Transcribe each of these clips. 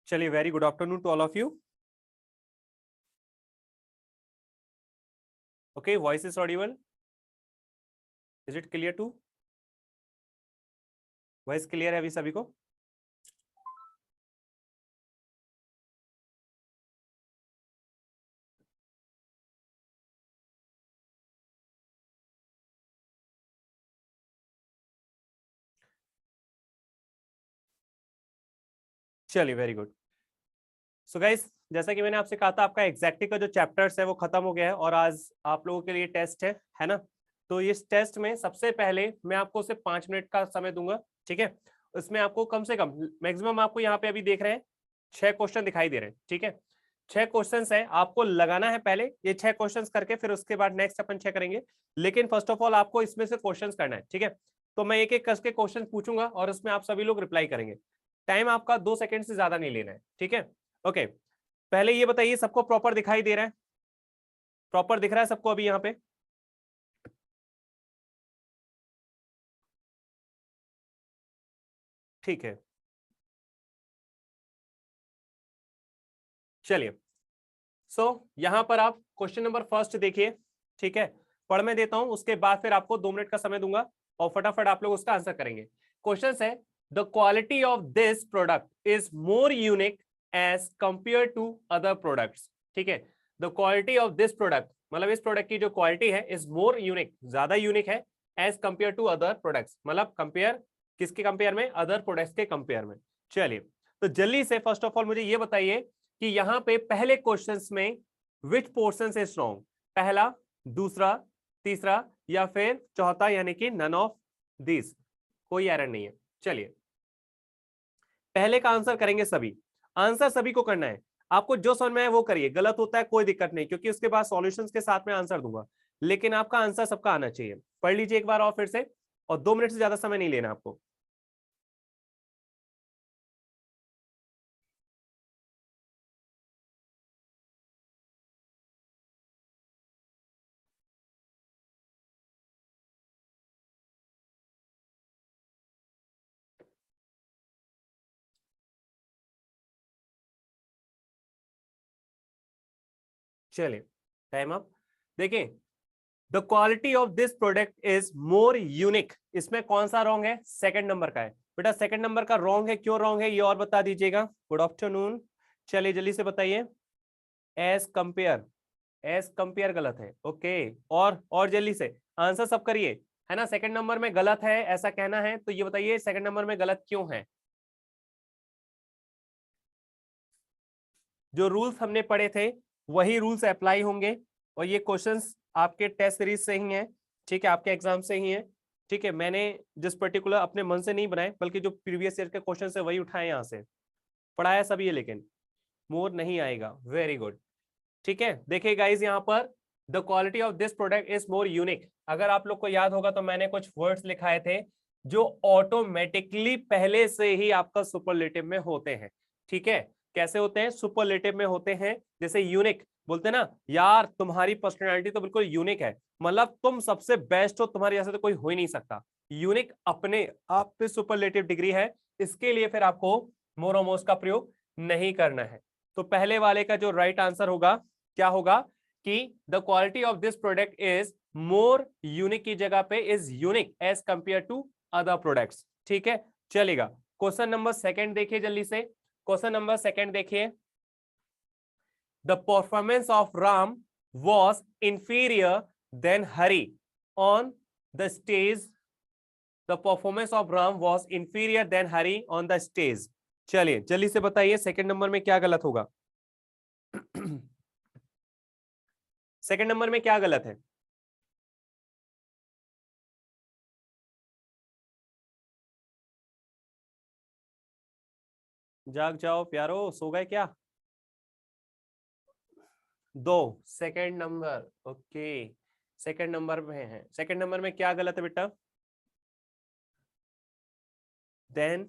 चलिए, very good afternoon to all of you. Okay, voice is audible. Is it clear too? Voice clear है अभी सभी को? चलिए, वेरी गुड. सो गाइस, जैसा कि मैंने आपसे कहा था, आपका एग्जैक्टिव का जो चैप्टर्स है वो खत्म हो गया है और आज आप लोगों के लिए टेस्ट है ना? तो इस टेस्ट में सबसे पहले मैं आपको सिर्फ 5 मिनट का समय दूंगा. ठीक है? उसमें आपको कम से कम मैक्सिमम, आपको यहाँ पे अभी देख रहे हैं 6 क्वेश्चन दिखाई दे रहे हैं. ठीक है? 6 क्वेश्चन है, आपको लगाना है पहले ये 6 क्वेश्चन करके, फिर उसके बाद नेक्स्ट अपन 6 करेंगे. लेकिन फर्स्ट ऑफ ऑल आपको इसमें से क्वेश्चन करना है. ठीक है? तो मैं एक एक करके क्वेश्चन पूछूंगा और उसमें आप सभी लोग रिप्लाई करेंगे. टाइम आपका 2 सेकंड से ज्यादा नहीं लेना है. ठीक है? ओके. पहले ये बताइए, सबको प्रॉपर दिखाई दे रहा है? प्रॉपर दिख रहा है सबको अभी यहाँ पे? ठीक है, चलिए. यहां पर आप क्वेश्चन नंबर फर्स्ट देखिए. ठीक है? पढ़ मैं देता हूं, उसके बाद फिर आपको 2 मिनट का समय दूंगा और फटाफट आप लोग उसका आंसर करेंगे. क्वेश्चन है, the quality of this product is more unique as compare to other products. ठीक है? The quality of this product, मतलब इस प्रोडक्ट की जो क्वालिटी है, इज मोर यूनिक, ज्यादा यूनिक है, as compare to other products. मतलब कंपेयर किसके कंपेयर में? अदर प्रोडक्ट्स के कंपेयर में. चलिए, तो जल्दी से फर्स्ट ऑफ ऑल मुझे ये बताइए कि यहां पे पहले क्वेश्चंस में विच पोर्शन इज रॉन्ग? पहला, दूसरा, तीसरा या फिर चौथा, यानी कि नन ऑफ दिस. कोई एरर नहीं है. चलिए, पहले का आंसर करेंगे सभी. आंसर सभी को करना है. आपको जो समझ में है वो करिए, गलत होता है कोई दिक्कत नहीं, क्योंकि उसके बाद सॉल्यूशंस के साथ में आंसर दूंगा. लेकिन आपका आंसर सबका आना चाहिए. पढ़ लीजिए एक बार और फिर से, और 2 मिनट से ज्यादा समय नहीं लेना आपको. चलिए, टाइम अप. देखिए, the quality of this product is more unique. इसमें कौन सा रॉन्ग है? सेकंड नंबर का है. बेटा सेकंड नंबर का रॉन्ग है, क्यों रॉन्ग है ये और बता दीजिएगा. Good afternoon. चलिए जल्दी से बताइए. एज कंपेयर, एज कंपेयर गलत है. ओके, और जल्दी से आंसर सब करिए. है ना? सेकंड नंबर में गलत है ऐसा कहना है, तो ये बताइए सेकंड नंबर में गलत क्यों है? जो रूल्स हमने पढ़े थे वही रूल्स अप्लाई होंगे, और ये क्वेश्चंस आपके टेस्ट सीरीज से ही हैं. ठीक है? आपके एग्जाम से ही हैं. ठीक है? मैंने जिस पर्टिकुलर अपने मन से नहीं बनाए, बल्कि जो प्रीवियस ईयर के क्वेश्चन है वही उठाए यहाँ से. पढ़ाया सभी है, लेकिन मोर नहीं आएगा. Very good. ठीक है? देखिए गाइस, यहाँ पर the quality of this product is more unique. अगर आप लोग को याद होगा तो मैंने कुछ वर्ड्स लिखाए थे जो ऑटोमेटिकली पहले से ही आपका सुपरलेटिव में होते हैं. ठीक है? कैसे होते हैं? सुपरलेटिव में होते हैं. जैसे यूनिक बोलते हैं ना, यार तुम्हारी पर्सनैलिटी तो बिल्कुल यूनिक है, मतलब तुम सबसे बेस्ट हो, तुम्हारे जैसे तो कोई हो ही नहीं सकता. यूनिक अपने आप पे सुपरलेटिव डिग्री है. इसके लिए फिर आपको मोर और मोस्ट का प्रयोग नहीं करना है. तो पहले वाले का जो राइट आंसर होगा, क्या होगा कि the quality of this product is more unique की जगह पे is unique as compare to other products. ठीक है? चलेगा. क्वेश्चन नंबर सेकंड देखिए जल्दी से. क्वेश्चन नंबर सेकंड देखिए. The performance of Ram was inferior than Hari on the stage. The performance of Ram was inferior than Hari on the stage. चलिए जल्दी से बताइए सेकंड नंबर में क्या गलत होगा? सेकंड नंबर में क्या गलत है? जाग जाओ प्यारो, सो गए क्या? 2 second number. Okay, second number में है. सेकंड नंबर में क्या गलत है बेटा? देन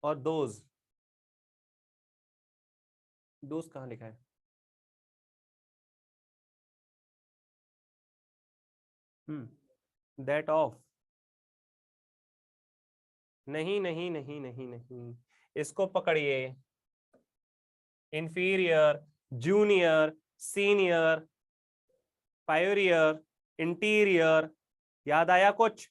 और दोज. दोज कहाँ लिखा है? That of. नहीं नहीं नहीं नहीं नहीं, इसको पकड़िए. Inferior, junior, senior, prior, interior. याद आया कुछ?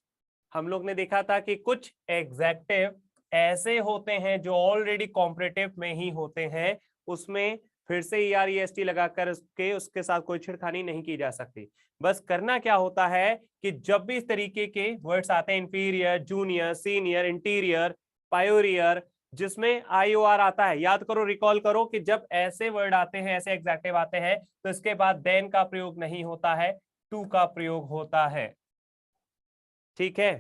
हम लोग ने देखा था कि कुछ एग्जेक्टिव ऐसे होते हैं जो ऑलरेडी कॉम्परेटिव में ही होते हैं, उसमें फिर से ER-EST लगाकर उसके साथ कोई छिड़खानी नहीं की जा सकती। बस करना क्या होता है कि जब भी इस तरीके के वर्ड्स आते हैं, इंफीरियर, जूनियर, सीनियर, इंटीरियर, पायोरियर, जिसमें IOR आता है, याद करो, रिकॉल करो कि जब ऐसे वर्ड आते हैं, ऐसे एग्जेक्टिव आते हैं, तो इसके बाद देन का प्रयोग नहीं होता है, टू का प्रयोग होता है। ठीक है,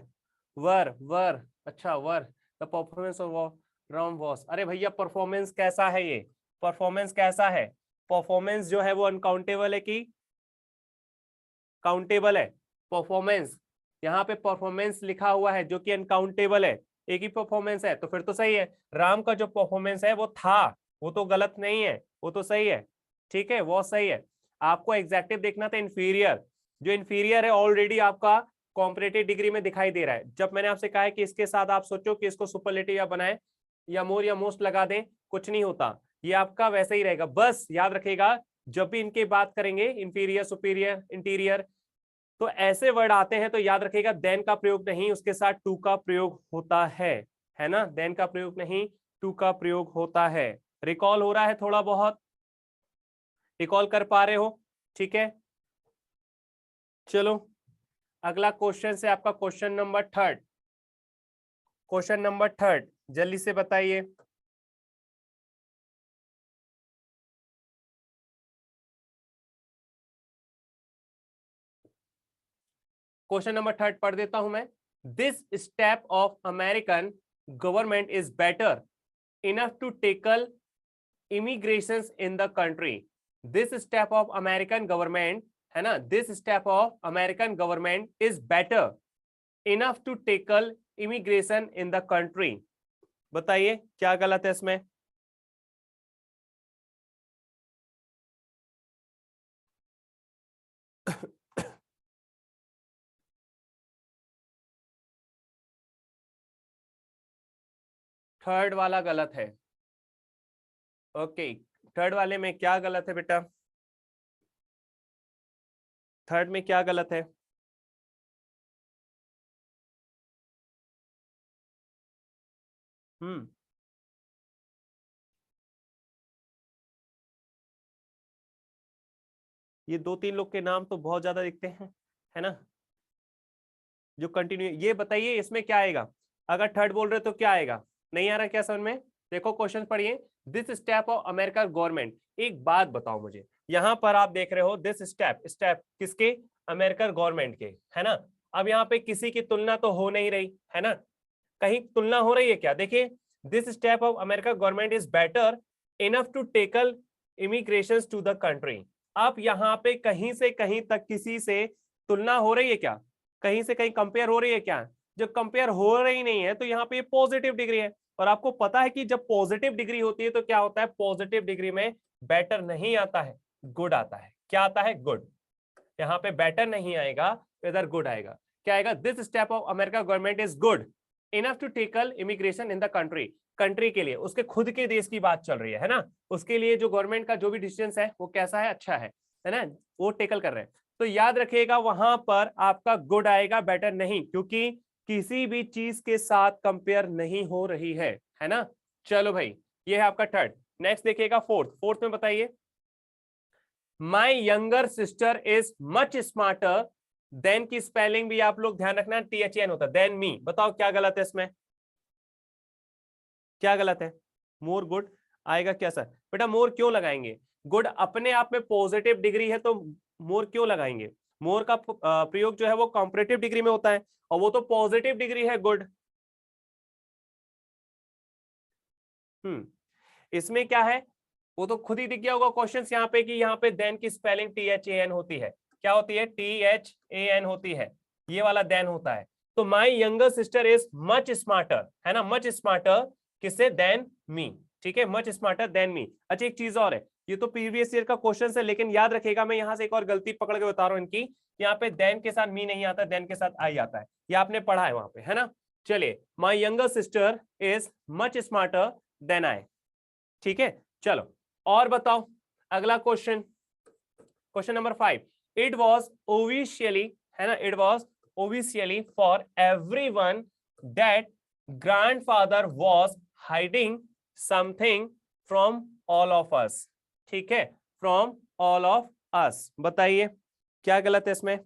वर, अच्छा were, the performance of Rom was. अरे भैया परफॉर्मेंस कैसा है? ये परफॉर्मेंस कैसा है? परफॉर्मेंस जो है वो अनकाउंटेबल है कि काउंटेबल है? परफॉर्मेंस, यहाँ पे परफॉर्मेंस लिखा हुआ है जो कि अनकाउंटेबल है, एक ही परफॉर्मेंस है, तो फिर तो सही है। राम का जो परफॉर्मेंस है वो था, वो तो गलत नहीं है, वो तो सही है। ठीक है, वो सही है। आपको एग्जेक्टिव देखना था इंफीरियर, जो इंफीरियर है ऑलरेडी आपका कॉम्परेटिव डिग्री में दिखाई दे रहा है। जब मैंने आपसे कहा है कि इसके साथ आप सोचो कि इसको सुपरलेटिव या बनाए या मोर या मोस्ट लगा दें, कुछ नहीं होता, ये आपका वैसे ही रहेगा। बस याद रखेगा जब भी इनकी बात करेंगे, इंफीरियर, सुपीरियर, इंटीरियर, तो ऐसे वर्ड आते हैं तो याद रखेगा देन का प्रयोग नहीं, उसके साथ टू का प्रयोग होता है ना? देन का प्रयोग नहीं, टू का प्रयोग होता है। रिकॉल हो रहा है? थोड़ा बहुत रिकॉल कर पा रहे हो? ठीक है, चलो अगला क्वेश्चन से आपका question number third. Question number third जल्दी से बताइए। क्वेश्चन नंबर थर्ड पढ़ देता हूं मैं। This step of American government is better enough to tackle immigration in the country. This step of American government, है ना, this step of American government is better enough to tackle immigration in the country. बताइए क्या गलत है इसमें? Third वाला गलत है। ओके, थर्ड वाले में क्या गलत है बेटा? थर्ड में क्या गलत है? हम्म, ये दो तीन लोग के नाम तो बहुत ज्यादा दिखते हैं, है ना, जो कंटिन्यू। ये बताइए इसमें क्या आएगा? अगर थर्ड बोल रहे तो क्या आएगा? नहीं आ रहा क्या समझ में? देखो क्वेश्चन पढ़िए। This step of America government, एक बात बताओ मुझे, यहाँ पर आप देख रहे हो दिस स्टेप, स्टेप किसके? अमेरिकन गवर्नमेंट के, है ना। अब यहाँ पे किसी की तुलना तो हो नहीं रही, है ना, कहीं तुलना हो रही है क्या? देखिए, this step of America government is better enough to tackle immigration to the country. आप यहाँ पे कहीं से कहीं तक किसी से तुलना हो रही है क्या? कहीं से कहीं कंपेयर हो रही है क्या? जब कंपेयर हो रही नहीं है तो यहाँ पे पॉजिटिव डिग्री है, और आपको पता है कि जब पॉजिटिव डिग्री होती है तो क्या होता है? पॉजिटिव डिग्री में बेटर नहीं आता है, गुड आता है। क्या आता है? गुड। यहाँ पे बेटर नहीं आएगा, इधर गुड आएगा। क्या आएगा? This step of America government is good enough to tackle immigration in the country. Country के लिए, उसके खुद के देश की बात चल रही है ना, उसके लिए जो गवर्नमेंट का जो भी डिसीजन है वो कैसा है? अच्छा है ना, वो टेकल कर रहे हैं। तो याद रखिएगा वहां पर आपका गुड आएगा, बेटर नहीं, क्योंकि किसी भी चीज के साथ कंपेयर नहीं हो रही है ना। चलो भाई, ये है आपका थर्ड। नेक्स्ट देखिएगा फोर्थ। फोर्थ में बताइए, माई younger sister is much smarter then की स्पेलिंग भी आप लोग ध्यान रखना, THEN होता है, देन मी। बताओ क्या गलत है इसमें? क्या गलत है? मोर गुड आएगा क्या सर? बेटा मोर क्यों लगाएंगे? गुड अपने आप में पॉजिटिव डिग्री है तो मोर क्यों लगाएंगे? मोर का प्रयोग जो है वो कॉम्परेटिव डिग्री में होता है, और वो तो पॉजिटिव डिग्री है, गुड। इसमें क्या है? वो तो खुद ही दिख गया होगा क्वेश्चन यहाँ पे कि यहाँ पे देन की स्पेलिंग THAN होती है। क्या होती है? THAN होती है, ये वाला देन होता है। तो माई younger sister is much smarter, है ना, मच स्मार्टर किससे? Than me. ठीक है, मच स्मार्टर देन मी। अच्छा एक चीज और है, ये तो प्रीवियस ईयर का क्वेश्चन है, लेकिन याद रखेगा मैं यहाँ से एक और गलती पकड़ के बता रहा हूँ इनकी। यहाँ पे देन के साथ मी नहीं आता, देन के साथ आई आता है, ये आपने पढ़ा है वहां पे, है ना। चलिए, my younger sister is much smarter than I. ठीक है, चलो और बताओ अगला question, question number 5, it was obviously, है ना, it was obviously for everyone that grandfather was hiding something from all of us. ठीक है, फ्रॉम ऑल ऑफ अस, बताइए क्या गलत है इसमें?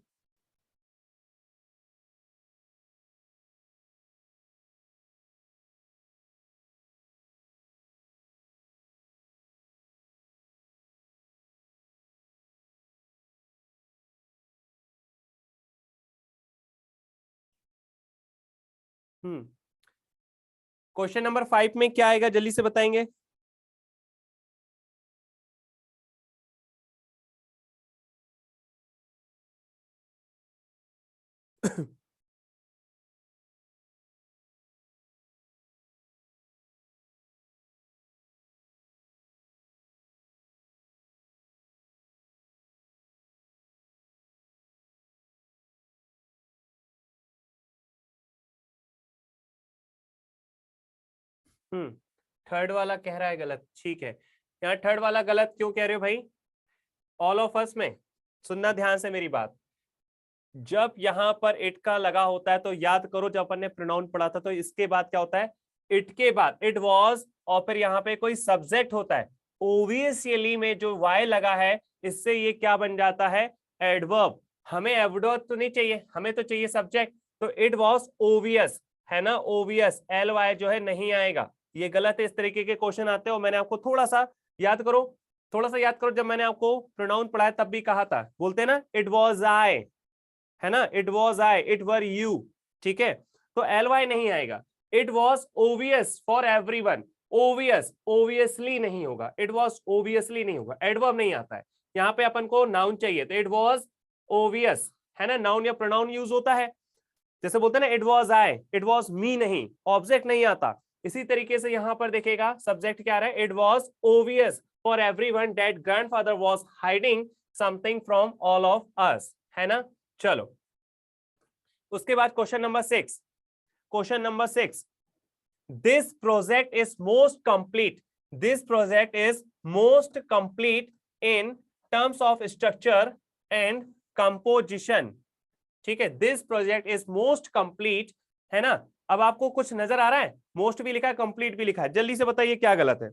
क्वेश्चन नंबर 5 में क्या आएगा, जल्दी से बताएंगे। थर्ड वाला कह रहा है गलत, ठीक है। यहाँ थर्ड वाला गलत क्यों कह रहे हो भाई? ऑल ऑफ अस में सुनना ध्यान से मेरी बात, जब यहां पर इट का लगा होता है तो याद करो जब अपन ने प्रोनाउन पढ़ा था तो इसके बाद क्या होता है, इट के बाद इट वॉज, और फिर यहाँ पे कोई सब्जेक्ट होता है। ओवियसली में जो वाई लगा है इससे ये क्या बन जाता है, एडवर्ब। हमें एडवर्ब तो नहीं चाहिए, हमें तो चाहिए सब्जेक्ट। तो इट वॉज ओवियस, है ना, ओवियस, एल वाई जो है नहीं आएगा, ये गलत है। इस तरीके के क्वेश्चन आते हो, मैंने आपको थोड़ा सा याद करो, थोड़ा सा याद करो, जब मैंने आपको प्रोनाउन पढ़ाया तब भी कहा था, बोलते हैं ना इट वॉज आई, है ना, it was I, it were you, ठीक है। तो एल वाई नहीं आएगा। It was obvious for everyone, obvious, obviously नहीं होगा, इट वॉज ओवियसली नहीं होगा, एडवर्ब नहीं आता है। यहाँ पे अपन को नाउन चाहिए, तो इट वॉज ओवियस, है ना, नाउन या प्रोनाउन यूज होता है। जैसे बोलते हैं ना it was I, it was me नहीं, ऑब्जेक्ट नहीं आता। इसी तरीके से यहां पर देखिएगा सब्जेक्ट क्या रहा है, it was obvious for everyone that grandfather was hiding something from all of अस, है ना। चलो उसके बाद question number 6, question number 6, this project is most complete, this project is most complete in terms of structure and composition. ठीक है, this project is most complete, है ना। अब आपको कुछ नजर आ रहा है, मोस्ट भी लिखा है कंप्लीट भी लिखा है, जल्दी से बताइए क्या गलत है।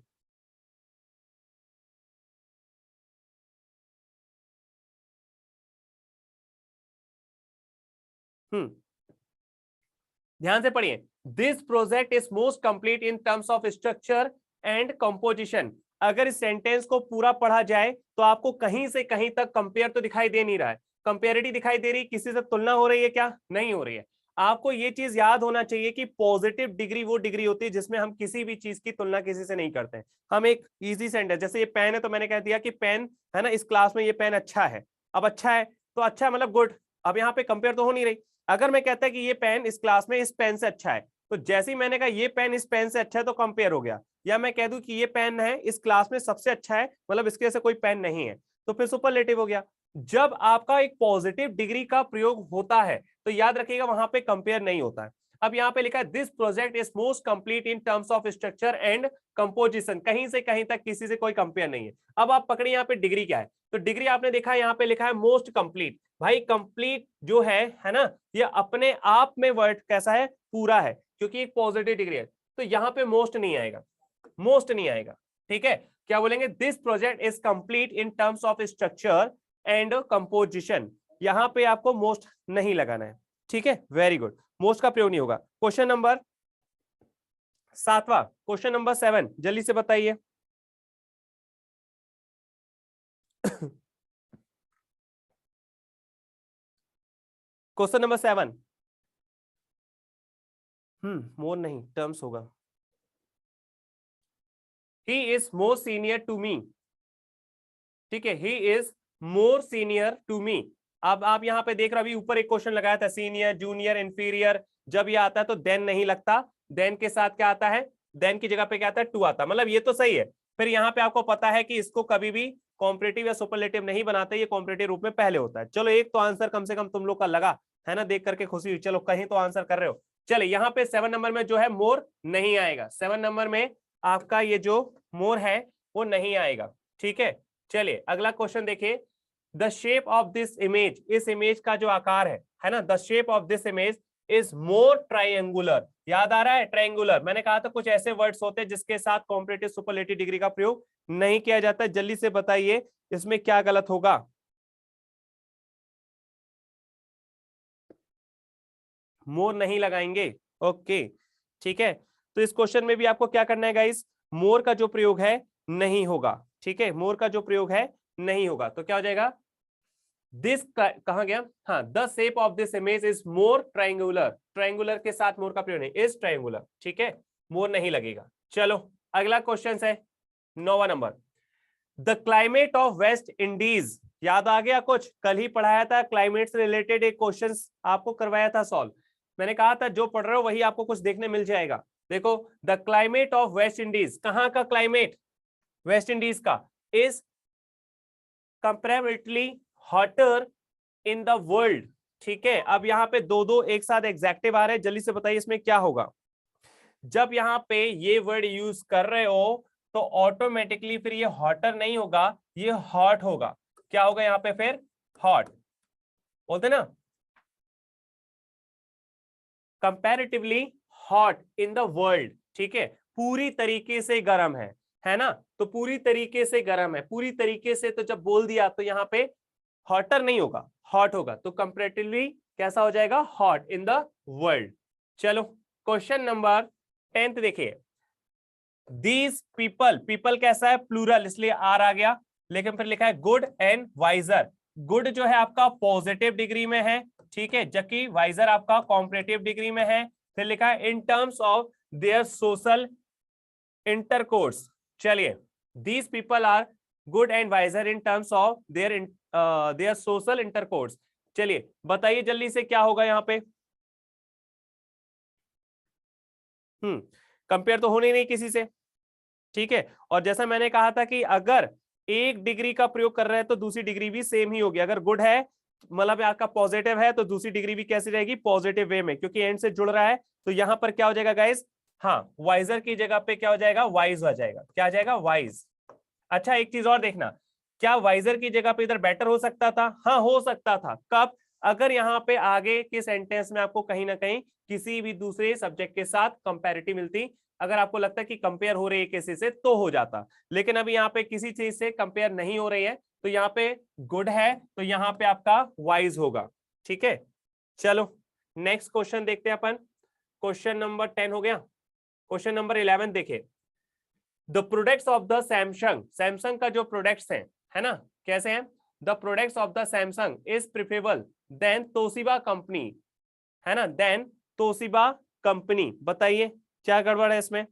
ध्यान से पढ़िए, this project is most complete in terms of structure and composition. अगर इस सेंटेंस को पूरा पढ़ा जाए तो आपको कहीं से कहीं तक कंपेयर तो दिखाई दे नहीं रहा है, कंपेरिटी दिखाई दे रही, किसी से तुलना हो रही है क्या, नहीं हो रही है। आपको ये चीज याद होना चाहिए कि पॉजिटिव डिग्री वो डिग्री होती है जिसमें हम किसी भी चीज की तुलना किसी से नहीं करते हैं। हम एक इजी सेंटेंस, जैसे ये पेन है तो मैंने कह दिया कि पेन, है ना, इस क्लास में ये पेन अच्छा है। अब अच्छा है तो अच्छा है मतलब गुड, अब यहाँ पे कंपेयर तो हो नहीं रही। अगर मैं कहता है कि ये पेन इस क्लास में इस पेन से अच्छा है, तो जैसे ही मैंने कहा ये पेन इस पेन से अच्छा है तो कंपेयर हो गया। या मैं कह दूं कि ये पेन है इस क्लास में सबसे अच्छा है, मतलब इसके जैसे कोई पेन नहीं है, तो फिर सुपरलेटिव हो गया। जब आपका एक पॉजिटिव डिग्री का प्रयोग होता है तो याद रखिएगा वहां पे कंपेयर नहीं होता है। अब यहाँ पे लिखा है this project is most complete in terms of structure and composition, कहीं से कहीं तक किसी से कोई कंपेयर नहीं है। अब आप पकड़िए यहाँ पे डिग्री क्या है, तो डिग्री आपने देखा यहाँ पे लिखा है मोस्ट कंप्लीट। भाई कंप्लीट जो है ना, ये अपने आप में वर्ड कैसा है, पूरा है, क्योंकि एक पॉजिटिव डिग्री है। तो यहाँ पे मोस्ट नहीं आएगा, मोस्ट नहीं आएगा, ठीक है। क्या बोलेंगे, this project is complete in terms of structure and composition, यहां पे आपको मोस्ट नहीं लगाना है, ठीक है, वेरी गुड, मोस्ट का प्रयोग नहीं होगा। क्वेश्चन नंबर 7वां, क्वेश्चन नंबर 7, जल्दी से बताइए। क्वेश्चन नंबर 7, मोर नहीं, टर्म्स होगा। He is more senior to me, ठीक है, he is more senior to me. अब आप यहाँ पे देख रहे हो, अभी ऊपर एक क्वेश्चन लगाया था सीनियर, जूनियर, इंफीरियर, जब ये आता है तो देन नहीं लगता, देन के साथ क्या आता है, देन की जगह पे क्या आता है, टू आता, मतलब ये तो सही है। फिर यहाँ पे आपको पता है कि इसको कभी भी कॉम्परेटिव या सुपरलेटिव नहीं बनाते, ये कॉम्परेटिव रूप में पहले होता है। चलो एक तो आंसर कम से कम तुम लोग का लगा, है ना, देख करके खुशी हुई, चलो कहीं तो आंसर कर रहे हो। चले यहाँ पे 7 नंबर में जो है मोर नहीं आएगा, 7 नंबर में आपका ये जो मोर है वो नहीं आएगा। ठीक है, चलिए अगला क्वेश्चन देखिए। The shape of this image, इस इमेज का जो आकार है ना, the shape of this image is more triangular. याद आ रहा है ट्राइंगुलर, मैंने कहा था कुछ ऐसे वर्ड्स होते हैं जिसके साथ कॉम्परेटिव सुपरलेटिव डिग्री का प्रयोग नहीं किया जाता। जल्दी से बताइए इसमें क्या गलत होगा। मोर नहीं लगाएंगे, ओके ठीक है। तो इस क्वेश्चन में भी आपको क्या करना है गाइस, मोर का जो प्रयोग है नहीं होगा। ठीक है, मोर का जो प्रयोग है नहीं होगा, तो क्या हो जाएगा, दिस कहां गया, हाँ, the shape of this image is more triangular, triangular के साथ मोर का प्रयोग नहीं, इज ट्राइंगुलर। ठीक है, मोर नहीं लगेगा। चलो अगला क्वेश्चन है 9वां number. The climate of West Indies, याद आ गया कुछ, कल ही पढ़ाया था क्लाइमेट से रिलेटेड एक क्वेश्चन आपको करवाया था सॉल्व। मैंने कहा था जो पढ़ रहे हो वही आपको कुछ देखने मिल जाएगा। देखो, the climate of West Indies, कहां का क्लाइमेट, वेस्ट इंडीज का, is comparatively hotter in the world. ठीक है, अब यहाँ पे दो दो एक साथ एग्जैक्टिव आ रहे हैं, जल्दी से बताइए इसमें क्या होगा। जब यहाँ पे ये वर्ड यूज कर रहे हो तो ऑटोमेटिकली फिर ये हॉटर नहीं होगा, ये हॉट होगा। क्या होगा यहाँ पे फिर, हॉट बोलते ना, comparatively hot in the world. ठीक है, पूरी तरीके से गर्म है ना, तो पूरी तरीके से गर्म है, पूरी तरीके से, तो जब बोल दिया तो यहाँ पे हॉटर नहीं होगा, हॉट होगा, तो कंपैरेटिवली कैसा हो जाएगा, हॉट इन द वर्ल्ड। चलो क्वेश्चन नंबर 10 देखिए। दीज पीपल, पीपल कैसा है, प्लूरल, इसलिए आर आ गया, लेकिन फिर लिखा है गुड एंड वाइजर। गुड जो है आपका पॉजिटिव डिग्री में है, ठीक है, जबकि वाइजर आपका कॉम्परेटिव डिग्री में है। फिर लिखा है in terms of their social intercourse. चलिए, these people are good and wiser in terms of their social intercourse. चलिए बताइए जल्दी से क्या होगा यहाँ पे। कंपेयर तो होने नहीं किसी से, ठीक है। और जैसा मैंने कहा था कि अगर एक डिग्री का प्रयोग कर रहे हैं तो दूसरी डिग्री भी सेम ही होगी। अगर गुड है मतलब आपका पॉजिटिव है तो दूसरी डिग्री भी कैसी रहेगी, पॉजिटिव वे में, क्योंकि एंड से जुड़ रहा है। तो यहां पर क्या हो जाएगा गाइस, हाँ, वाइजर की जगह पे क्या हो जाएगा, वाइज हो जाएगा। क्या आ जाएगा, वाइज। अच्छा एक चीज और देखना, क्या वाइजर की जगह पे इधर बेटर हो सकता था, हाँ हो सकता था। कब, अगर यहाँ पे आगे के सेंटेंस में आपको कहीं ना कहीं किसी भी दूसरे सब्जेक्ट के साथ कंपैरिटिव मिलती, अगर आपको लगता है कि कंपेयर हो रही है किसी से तो हो जाता। लेकिन अभी यहाँ पे किसी चीज से कंपेयर नहीं हो रही है, तो यहाँ पे गुड है तो यहाँ पे आपका वाइज होगा। ठीक है, चलो नेक्स्ट क्वेश्चन देखते हैं अपन। क्वेश्चन नंबर 10 हो गया। क्वेश्चन नंबर 11 देखिए। The products of the Samsung, Samsung का जो प्रोडक्ट्स हैं, है ना, कैसे हैं, the products of the Samsung is preferable than Toshiba company, है ना, देन तोशिबा कंपनी। बताइए क्या गड़बड़ है इसमें।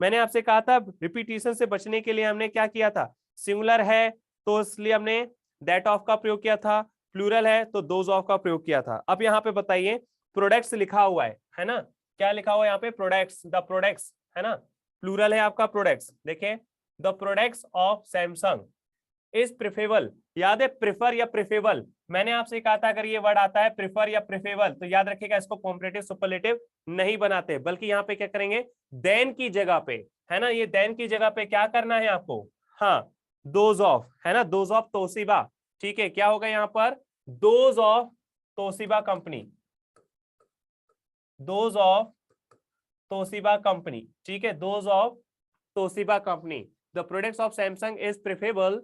मैंने आपसे कहा था रिपीटिशन से बचने के लिए हमने क्या किया था, सिंगुलर है तो इसलिए हमने दैट ऑफ का प्रयोग किया था, प्लूरल है तो दोज ऑफ का प्रयोग किया था। अब यहाँ पे बताइए, प्रोडक्ट्स लिखा हुआ है ना, क्या लिखा हुआ है यहाँ पे, प्रोडक्ट्स, द प्रोडक्ट्स, है ना, प्लूरल है आपका प्रोडक्ट्स। देखें, the products of Samsung is preferable, याद है प्रिफर या प्रिफेबल, मैंने आपसे कहा था अगर ये वर्ड आता है प्रिफर या प्रिफेबल तो याद रखिएगा इसको कॉम्परेटिव सुपरलेटिव नहीं बनाते, बल्कि यहाँ पे क्या करेंगे, देन की जगह पे, है ना, ये देन की जगह पे क्या करना है आपको, हाँ, दोज ऑफ, है ना, दोज ऑफ तोशिबा। ठीक है, क्या होगा यहाँ पर, those of Toshiba company, those of Toshiba company. ठीक है, those of Toshiba company, the products of Samsung is preferable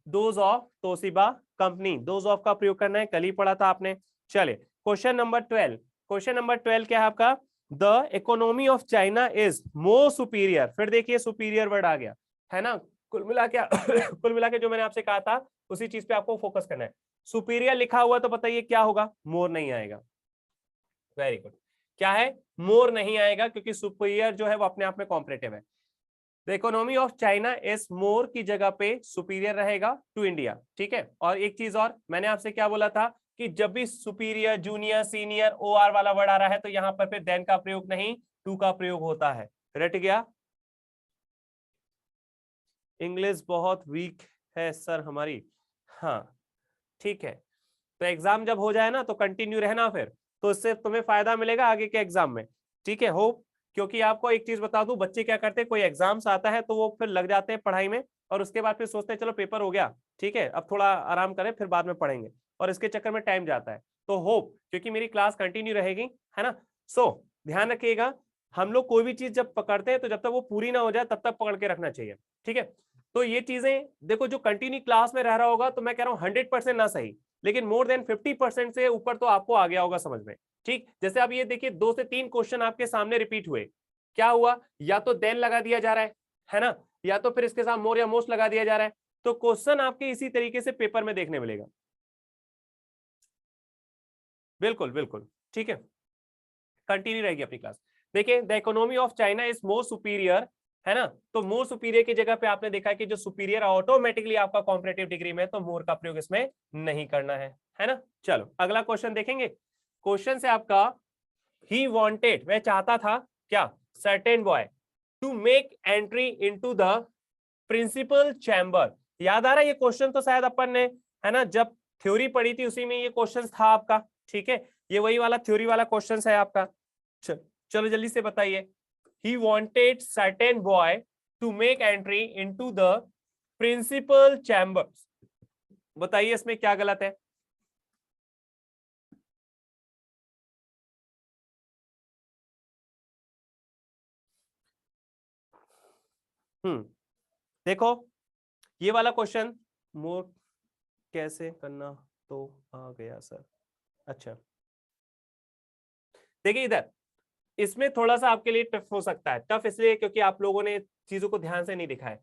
those of Toshiba company. Those of का प्रयोग करना है, कल ही पढ़ा था आपने। चले क्वेश्चन नंबर 12। क्वेश्चन नंबर 12 क्या है आपका, the economy of China is more superior. फिर देखिए सुपीरियर वर्ड आ गया, है ना, कुल मिला के कुल मिला के जो मैंने आपसे कहा था उसी चीज पे आपको फोकस करना है। सुपीरियर लिखा हुआ तो बताइए क्या होगा, मोर नहीं आएगा। वेरी गुड, क्या है, मोर नहीं आएगा, क्योंकि सुपीरियर जो है वो अपने आप में कॉम्परेटिव है। The economy of China is more की जगह पे सुपीरियर रहेगा टू इंडिया। ठीक है, और एक चीज और, मैंने आपसे क्या बोला था कि जब भी सुपीरियर, जूनियर, सीनियर, ओआर वाला वर्ड आ रहा है तो यहां पर फिर देन का प्रयोग नहीं, टू का प्रयोग होता है। रट गया, इंग्लिश बहुत वीक है सर हमारी, हाँ ठीक है, तो एग्जाम जब हो जाए ना तो कंटिन्यू रहना फिर, तो इससे तुम्हें फायदा मिलेगा आगे के एग्जाम में। ठीक है, होप क्योंकि आपको एक चीज बता दूं, बच्चे क्या करते हैं, कोई एग्जाम्स आता है तो वो फिर लग जाते हैं पढ़ाई में, और उसके बाद फिर सोचते हैं चलो पेपर हो गया, ठीक है अब थोड़ा आराम करें फिर बाद में पढ़ेंगे, और इसके चक्कर में टाइम जाता है। तो होप क्योंकि मेरी क्लास कंटिन्यू रहेगी, है ना, सो ध्यान रखिएगा, हम लोग कोई भी चीज जब पकड़ते हैं तो जब तक वो पूरी ना हो जाए तब तक पकड़ के रखना चाहिए, ठीक है। तो ये चीजें देखो, जो कंटिन्यू क्लास में रह रहा होगा तो मैं कह रहा हूँ 100% ना सही, लेकिन मोर देन 50% से ऊपर तो आपको आ गया होगा समझ में, ठीक। जैसे अब ये देखिए 2 से 3 क्वेश्चन आपके सामने रिपीट हुए, क्या हुआ, या तो देन लगा दिया जा रहा है ना, या तो फिर इसके साथ मोर या मोस्ट लगा दिया जा रहा है, तो क्वेश्चन आपके इसी तरीके से पेपर में देखने मिलेगा। बिल्कुल बिल्कुल, ठीक है, कंटिन्यू रहेगी अपनी क्लास। देखिए the economy of China is more superior, है ना, तो मोर सुपीरियर की जगह पे आपने देखा कि जो सुपीरियर ऑटोमेटिकली आपका कॉम्परेटिव डिग्री में, तो मोर का प्रयोग इसमें नहीं करना है ना। चलो अगला क्वेश्चन देखेंगे। क्वेश्चन से आपका ही वांटेड, वह चाहता था क्या, certain boy to make entry into the principal chamber. याद आ रहा है ये क्वेश्चन, तो शायद अपन ने, है ना, जब थ्योरी पढ़ी थी उसी में ये क्वेश्चन था आपका, ठीक है, ये वही वाला थ्योरी वाला क्वेश्चन है आपका। चलो जल्दी से बताइए। He wanted certain boy to make entry into the principal chamber, बताइए इसमें क्या गलत है। देखो ये वाला क्वेश्चन, मोर कैसे करना, तो आ गया सर। अच्छा देखिए इधर, इसमें थोड़ा सा आपके लिए टफ हो सकता है, टफ इसलिए क्योंकि आप लोगों ने चीजों को ध्यान से नहीं देखा है।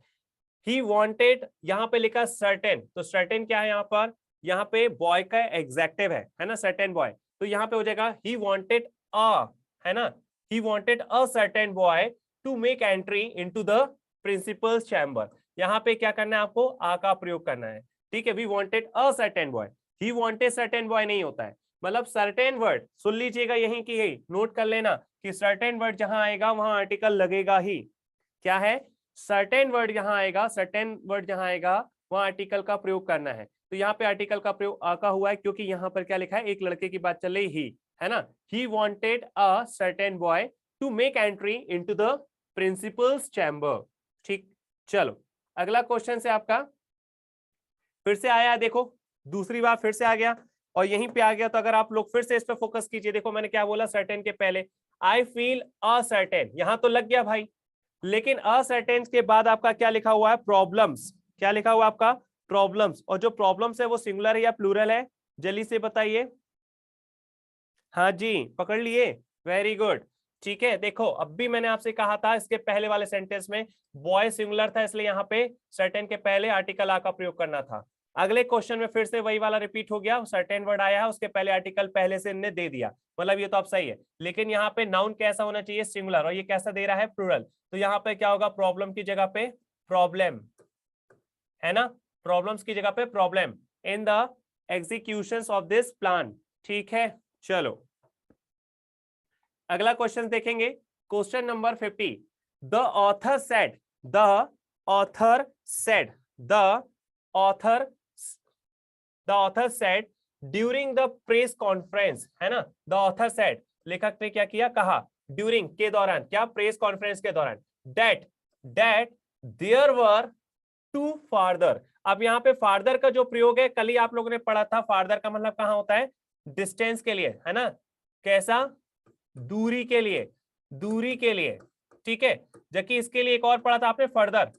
ही वॉन्टेड, यहाँ पे लिखा सर्टेन, तो सर्टेन क्या है यहाँ पर, यहाँ पे बॉय का एग्जेक्टिव है ना, सर्टेन बॉय, तो यहाँ पे हो जाएगा ही वॉन्टेड अ, है ना, he wanted a certain boy to make entry into the principal chamber. यहाँ पे क्या करना है आपको, आ का प्रयोग करना है, ठीक है। We wanted a certain boy, he wanted certain boy नहीं होता है, मतलब सर्टेन वर्ड सुन लीजिएगा, यहीं की यही नोट कर लेना कि सर्टेन वर्ड जहां आएगा वहां आर्टिकल लगेगा ही, क्या है, सर्टेन वर्ड जहां आएगा, सर्टेन वर्ड जहां आएगा वहां आर्टिकल का प्रयोग करना है। तो यहाँ पे आर्टिकल का प्रयोग आ का हुआ है, क्योंकि यहाँ पर क्या लिखा है, एक लड़के की बात चल रही ही, है ना, he wanted a certain boy to make entry into the principal's chamber, ठीक। चलो अगला क्वेश्चन से आपका फिर से आया, देखो दूसरी बार फिर से आ गया और यहीं पे आ गया, तो अगर आप लोग फिर से इस पे फोकस कीजिए, देखो मैंने क्या बोला सर्टेन के पहले, आई फील अनसर्टेन, यहां तो लग गया भाई, लेकिन अनसर्टेन के बाद आपका क्या लिखा हुआ है, प्रॉब्लम्स, क्या लिखा हुआ है आपका, प्रॉब्लम्स, और जो प्रॉब्लम्स है वो सिंगुलर है या प्लूरल है, जल्दी से बताइए। हाँ जी पकड़ लिए, वेरी गुड, ठीक है। देखो अब भी मैंने आपसे कहा था इसके पहले वाले सेंटेंस में बॉय सिंगुलर था, इसलिए यहाँ पे सर्टेन के पहले आर्टिकल आ का प्रयोग करना था। अगले क्वेश्चन में फिर से वही वाला रिपीट हो गया, सर्टेन वर्ड आया है उसके पहले आर्टिकल पहले से इनने दे दिया, मतलब ये तो अब सही है, लेकिन यहाँ पे नाउन कैसा होना चाहिए, सिंगुलर, और ये कैसा दे रहा है, प्लूरल, तो यहाँ पे क्या होगा, प्रॉब्लम की जगह पे प्रॉब्लम, है ना, प्रॉब्लम्स की जगह पे problem in the execution of this plan, ठीक है। चलो अगला क्वेश्चन देखेंगे, question number 50। The author said, the author said, the author, the author said during the press conference, है ना, द ऑथर सेड, लेखक ने क्या किया, कहा, ड्यूरिंग के दौरान, क्या, प्रेस कॉन्फ्रेंस के दौरान, that that there were two farther. अब यहाँ पे फार्दर का जो प्रयोग है, कल ही आप लोगों ने पढ़ा था, फार्दर का मतलब कहाँ होता है, डिस्टेंस के लिए, है ना, कैसा, दूरी के लिए, दूरी के लिए, ठीक है। जबकि इसके लिए एक और पढ़ा था आपने, फर्दर,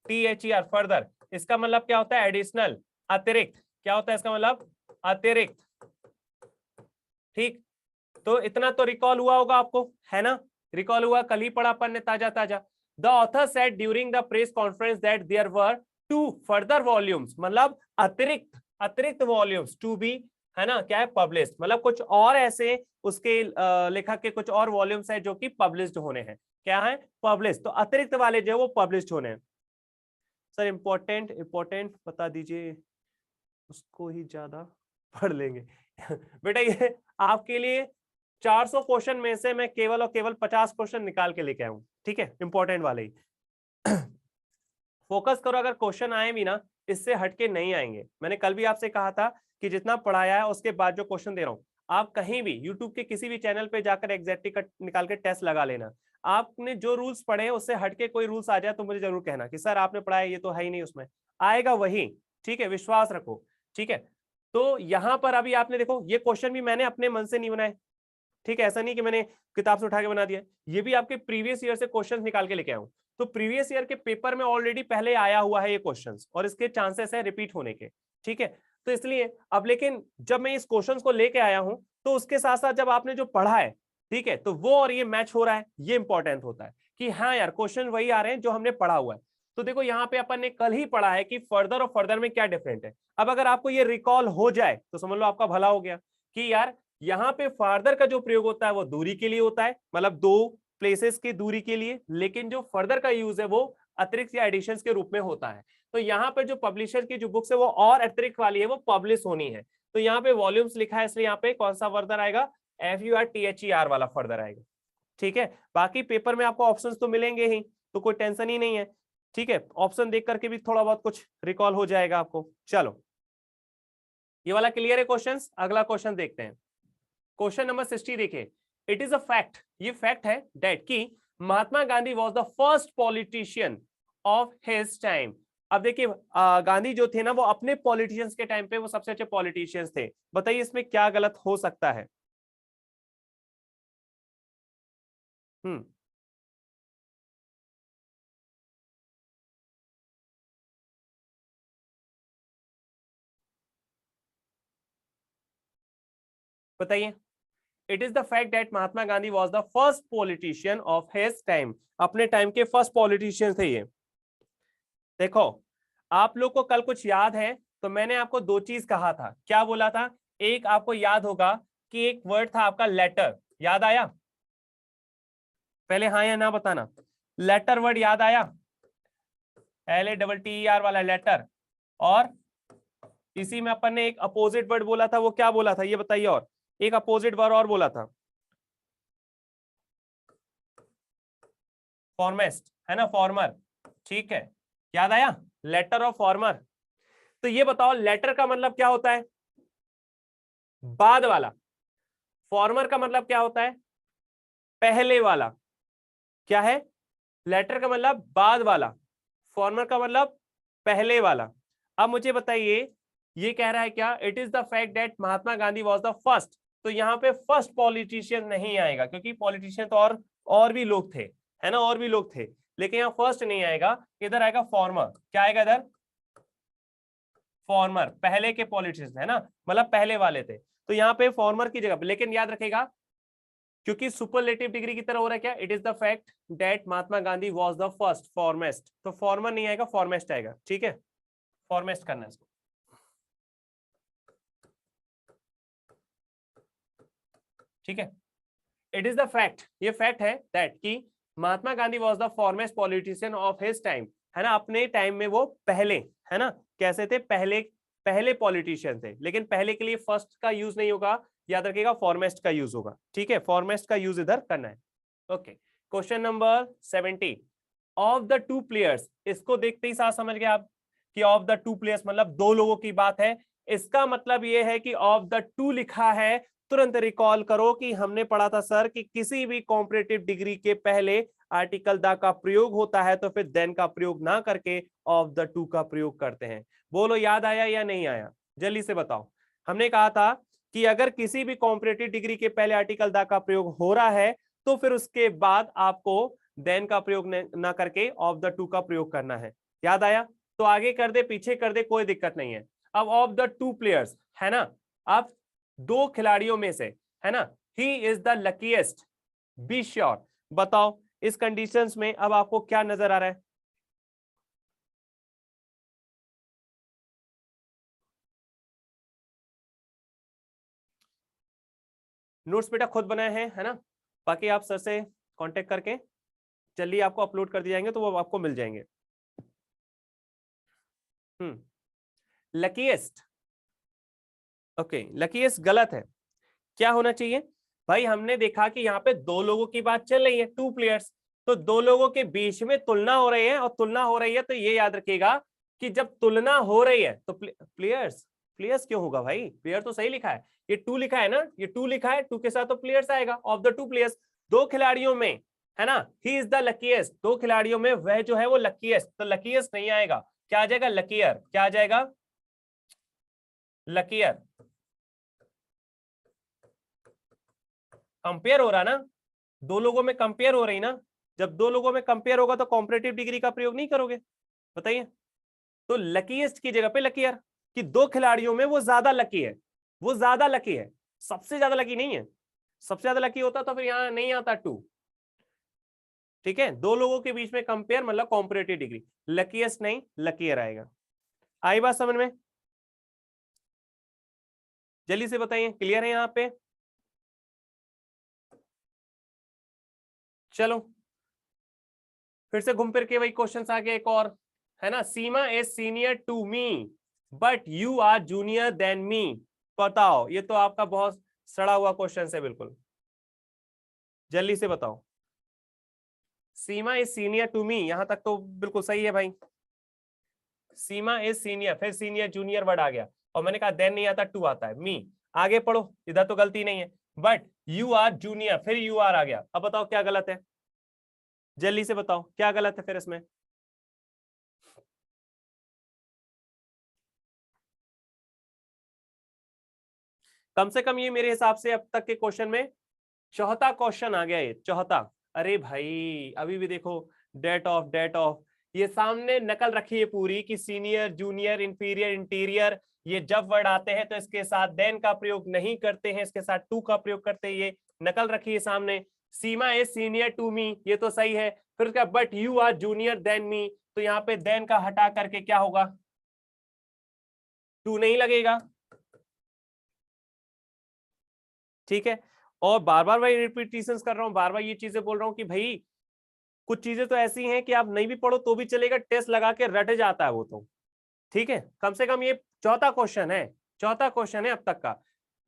FURTHER, फर्दर, इसका मतलब क्या होता है, एडिशनल, अतिरिक्त, क्या होता है इसका मतलब, अतिरिक्त, ठीक। तो इतना तो रिकॉल हुआ होगा आपको, है ना, रिकॉल हुआ, कल ही पढ़ा अपन ने ताजा ताजा। The author said during the press conference that there were two further volumes, मतलब अतिरिक्त, अतिरिक्त वॉल्यूम्स टू बी, है ना, क्या है, पब्लिश, मतलब कुछ और ऐसे उसके लेखक के कुछ और वॉल्यूम्स है जो कि पब्लिश्ड होने हैं, क्या है, पब्लिश, तो अतिरिक्त वाले जो है वो पब्लिश्ड होने हैं। सर इंपॉर्टेंट इंपॉर्टेंट बता दीजिए, उसको ही ज्यादा पढ़ लेंगे बेटा ये आपके लिए 400 क्वेश्चन में से मैं केवल और केवल 50 क्वेश्चन निकाल के लेके आया हूं, ठीक है, इंपॉर्टेंट वाले ही फोकस करो, अगर क्वेश्चन आए भी ना इससे हटके नहीं आएंगे, मैंने कल भी आपसे कहा था कि जितना पढ़ाया है उसके बाद जो क्वेश्चन दे रहा हूं, आप कहीं भी यूट्यूब के किसी भी चैनल पे जाकर एग्जैक्टली का निकाल के टेस्ट लगा लेना। आपने जो रूल्स पढ़े हैं उससे हटके कोई रूल्स आ जाए तो मुझे जरूर कहना कि सर आपने पढ़ा है ये तो है ही नहीं, उसमें आएगा वही। ठीक है, विश्वास रखो। ठीक है, तो यहां पर अभी आपने देखो ये क्वेश्चन भी मैंने अपने मन से नहीं बनाए। ठीक है, ऐसा नहीं कि मैंने किताब से उठा के बना दिया, ये भी आपके प्रीवियस ईयर से क्वेश्चंस निकाल के लेके आया हूं। तो प्रीवियस ईयर के पेपर में ऑलरेडी पहले आया हुआ है ये क्वेश्चंस और इसके चांसेस है रिपीट होने के। ठीक है, तो इसलिए अब लेकिन जब मैं इस क्वेश्चंस को लेके आया हूं तो उसके साथ साथ जब आपने जो पढ़ा है, ठीक है, तो वो और ये मैच हो रहा है, ये इंपॉर्टेंट होता है कि हाँ यार क्वेश्चन वही आ रहे हैं जो हमने पढ़ा हुआ है। तो देखो यहाँ पे अपन ने कल ही पढ़ा है कि फर्दर और फर्दर में क्या डिफरेंट है। अब अगर आपको ये रिकॉल हो जाए तो समझ लो आपका भला हो गया कि यार यहाँ पे फर्दर का जो प्रयोग होता है वो दूरी के लिए होता है, मतलब दो प्लेसेस की दूरी के लिए, लेकिन जो फर्दर का यूज है वो अतिरिक्त या एडिशन के रूप में होता है। तो यहाँ पर जो पब्लिशर की जो बुक्स है वो और अतिरिक्त वाली है, वो पब्लिश होनी है। तो यहाँ पे वॉल्यूम्स लिखा है, इसलिए यहाँ पे कौन सा फर्दर आएगा, FURTHER वाला फर्दर आएगा। ठीक है, बाकी पेपर में आपको ऑप्शंस तो मिलेंगे ही, तो कोई टेंशन ही नहीं है। ठीक है, ऑप्शन देख करके भी थोड़ा बहुत कुछ रिकॉल हो जाएगा आपको। चलो, ये वाला क्लियर है क्वेश्चंस। अगला क्वेश्चन देखते हैं, क्वेश्चन नंबर 60 देखिए। इट इज अ फैक्ट, ये फैक्ट है दैट कि Mahatma Gandhi was the first politician of his time. अब देखिए गांधी जो थे ना वो अपने पॉलिटिशियंस के टाइम पे वो सबसे अच्छे पॉलिटिशियंस थे। बताइए इसमें क्या गलत हो सकता है। हम्म, बताइए। It is the fact that Mahatma Gandhi was the first politician of his time, अपने टाइम के फर्स्ट पॉलिटिशियन थे ये। देखो आप लोग को कल कुछ याद है तो मैंने आपको दो चीज कहा था, क्या बोला था। एक आपको याद होगा कि एक वर्ड था आपका लेटर, याद आया, पहले हाँ या ना बताना। लेटर वर्ड याद आया, LATTER वाला लेटर। और इसी में अपन ने एक अपोजिट वर्ड बोला था, वो क्या बोला था ये बताइए। और एक अपोजिट वर्ड और बोला था, फॉर्मेस्ट, है ना, फॉर्मर। ठीक है, याद आया, लेटर और फॉर्मर। तो ये बताओ लेटर का मतलब क्या होता है, बाद वाला। फॉर्मर का मतलब क्या होता है, पहले वाला। क्या है, लेटर का मतलब बाद वाला, फॉर्मर का मतलब पहले वाला। अब मुझे बताइए ये कह रहा है क्या, it is the fact that Mahatma Gandhi was the first. तो यहाँ पे फर्स्ट पॉलिटिशियन नहीं आएगा क्योंकि पॉलिटिशियन तो और भी लोग थे, है ना, और भी लोग थे, लेकिन यहाँ फर्स्ट नहीं आएगा, इधर आएगा फॉर्मर। क्या आएगा इधर, फॉर्मर, पहले के पॉलिटिशियन, है ना, मतलब पहले वाले थे। तो यहाँ पे फॉर्मर की जगह, लेकिन याद रखेगा क्योंकि सुपरलेटिव डिग्री की तरह हो रहा है क्या, it is the fact that Mahatma Gandhi was the first foremost. तो फॉर्मर नहीं आएगा, फॉर्मेस्ट आएगा। ठीक है, फॉर्मेस्ट करना है इसको। ठीक है, इट इज द फैक्ट, ये फैक्ट है दैट कि Mahatma Gandhi was the foremost politician of his time, है ना, अपने टाइम में वो पहले, है ना, कैसे थे, पहले पहले पॉलिटिशियन थे। लेकिन पहले के लिए फर्स्ट का यूज नहीं होगा, याद रखिएगा फॉरमेस्ट का यूज होगा। ठीक है, फॉरमेस्ट का यूज इधर करना है। Okay, question number 70, of the two players, इसको देखते ही साथ समझ गए आप कि ऑफ द टू प्लेयर्स मतलब दो लोगों की बात है। इसका मतलब ये है कि ऑफ द टू लिखा है, तुरंत रिकॉल करो कि हमने पढ़ा था सर कि किसी भी कॉम्पिटिटिव डिग्री के पहले आर्टिकल द का प्रयोग होता है तो फिर देन का प्रयोग ना करके ऑफ द टू का प्रयोग करते हैं। बोलो याद आया या नहीं आया, जल्दी से बताओ। हमने कहा था कि अगर किसी भी कॉम्पिटिटिव डिग्री के पहले आर्टिकल द का प्रयोग हो रहा है तो फिर उसके बाद आपको देन का प्रयोग ना करके ऑफ द टू का प्रयोग करना है। याद आया, तो आगे कर दे पीछे कर दे कोई दिक्कत नहीं है। अब ऑफ द टू प्लेयर्स, है ना, अब दो खिलाड़ियों में से, है ना, ही is the luckiest, be sure. बताओ इस कंडीशंस में अब आपको क्या नजर आ रहा है। नोट्स बेटा खुद बनाए हैं, है ना, बाकी आप सर से कांटेक्ट करके जल्दी आपको अपलोड कर दिए जाएंगे तो वो आपको मिल जाएंगे। लकीएस्ट, ओके, लकीएस्ट गलत है, क्या होना चाहिए भाई। हमने देखा कि यहाँ पे दो लोगों की बात चल रही है, टू प्लेयर्स, तो दो लोगों के बीच में तुलना हो रही है, और तुलना हो रही है तो ये याद रखिएगा कि जब तुलना हो रही है तो प्लेयर्स प्लेयर्स क्यों होगा भाई, प्लेयर तो सही लिखा है, ये टू लिखा है ना, ये टू लिखा है, टू के साथ तो प्लेयर्स आएगा, ऑफ द टू प्लेयर्स, दो खिलाड़ियों में, है ना, ही इज द लकीएस्ट, दो खिलाड़ियों में वह जो है वो लकीएस्ट, तो लकीएस्ट नहीं आएगा, क्या आ जाएगा, लकीयर, क्या आ जाएगा, लकीयर। कंपेयर हो रहा ना, दो लोगों में कंपेयर हो रही ना, जब दो लोगों में कंपेयर होगा तो कॉम्परेटिव डिग्री का प्रयोग नहीं करोगे, बताइए। तो लकीएस्ट की जगह पे लकीयर, कि दो खिलाड़ियों में वो ज्यादा लकी है, वो ज्यादा लकी है, सबसे ज्यादा लकी नहीं है, सबसे ज्यादा लकी होता तो फिर यहां नहीं आता टू, ठीक है, दो लोगों के बीच में कंपेयर मतलब कॉम्परेटिव डिग्री, लकीएस्ट नहीं लकीयर आएगा। आई बात समझ में, जल्दी से बताइए, क्लियर है यहां पे, चलो फिर से घूम फिर के वही क्वेश्चन आ गया एक और, है ना, Seema is senior to me but you are junior than me, बताओ, ये तो आपका बहुत सड़ा हुआ क्वेश्चन है बिल्कुल, जल्दी से बताओ। सीमा इज सीनियर टू मी, यहां तक तो बिल्कुल सही है भाई, सीमा इज सीनियर, फिर सीनियर जूनियर वर्ड आ गया, और मैंने कहा देन नहीं आता, टू आता है, मी, आगे पढ़ो, इधर तो गलती नहीं है, बट यू आर जूनियर, फिर यू आर आ गया, अब बताओ क्या गलत है, जल्दी से बताओ क्या गलत है फिर इसमें, कम से कम ये मेरे हिसाब से अब तक के क्वेश्चन में चौथा क्वेश्चन आ गया, ये चौथा। अरे भाई अभी भी देखो, डेट ऑफ, ये सामने नकल रखी है पूरी कि सीनियर जूनियर इंफीरियर इंटीरियर, ये जब वर्ड आते हैं तो इसके साथ देन का प्रयोग नहीं करते हैं, इसके साथ टू का प्रयोग करते हैं, ये नकल रखी है सामने। Seema is senior to me, ये तो सही है, फिर उसका but you are junior than me, तो यहाँ पे देन का हटा करके क्या होगा, टू नहीं लगेगा, ठीक है। और बार बार भाई रिपीटेशन कर रहा हूं, बार बार ये चीजें बोल रहा हूं कि भाई कुछ चीजें तो ऐसी हैं कि आप नहीं भी पढ़ो तो भी चलेगा, टेस्ट लगा के रट जाता है वो तो, ठीक है। कम से कम ये चौथा क्वेश्चन है, चौथा क्वेश्चन है अब तक का,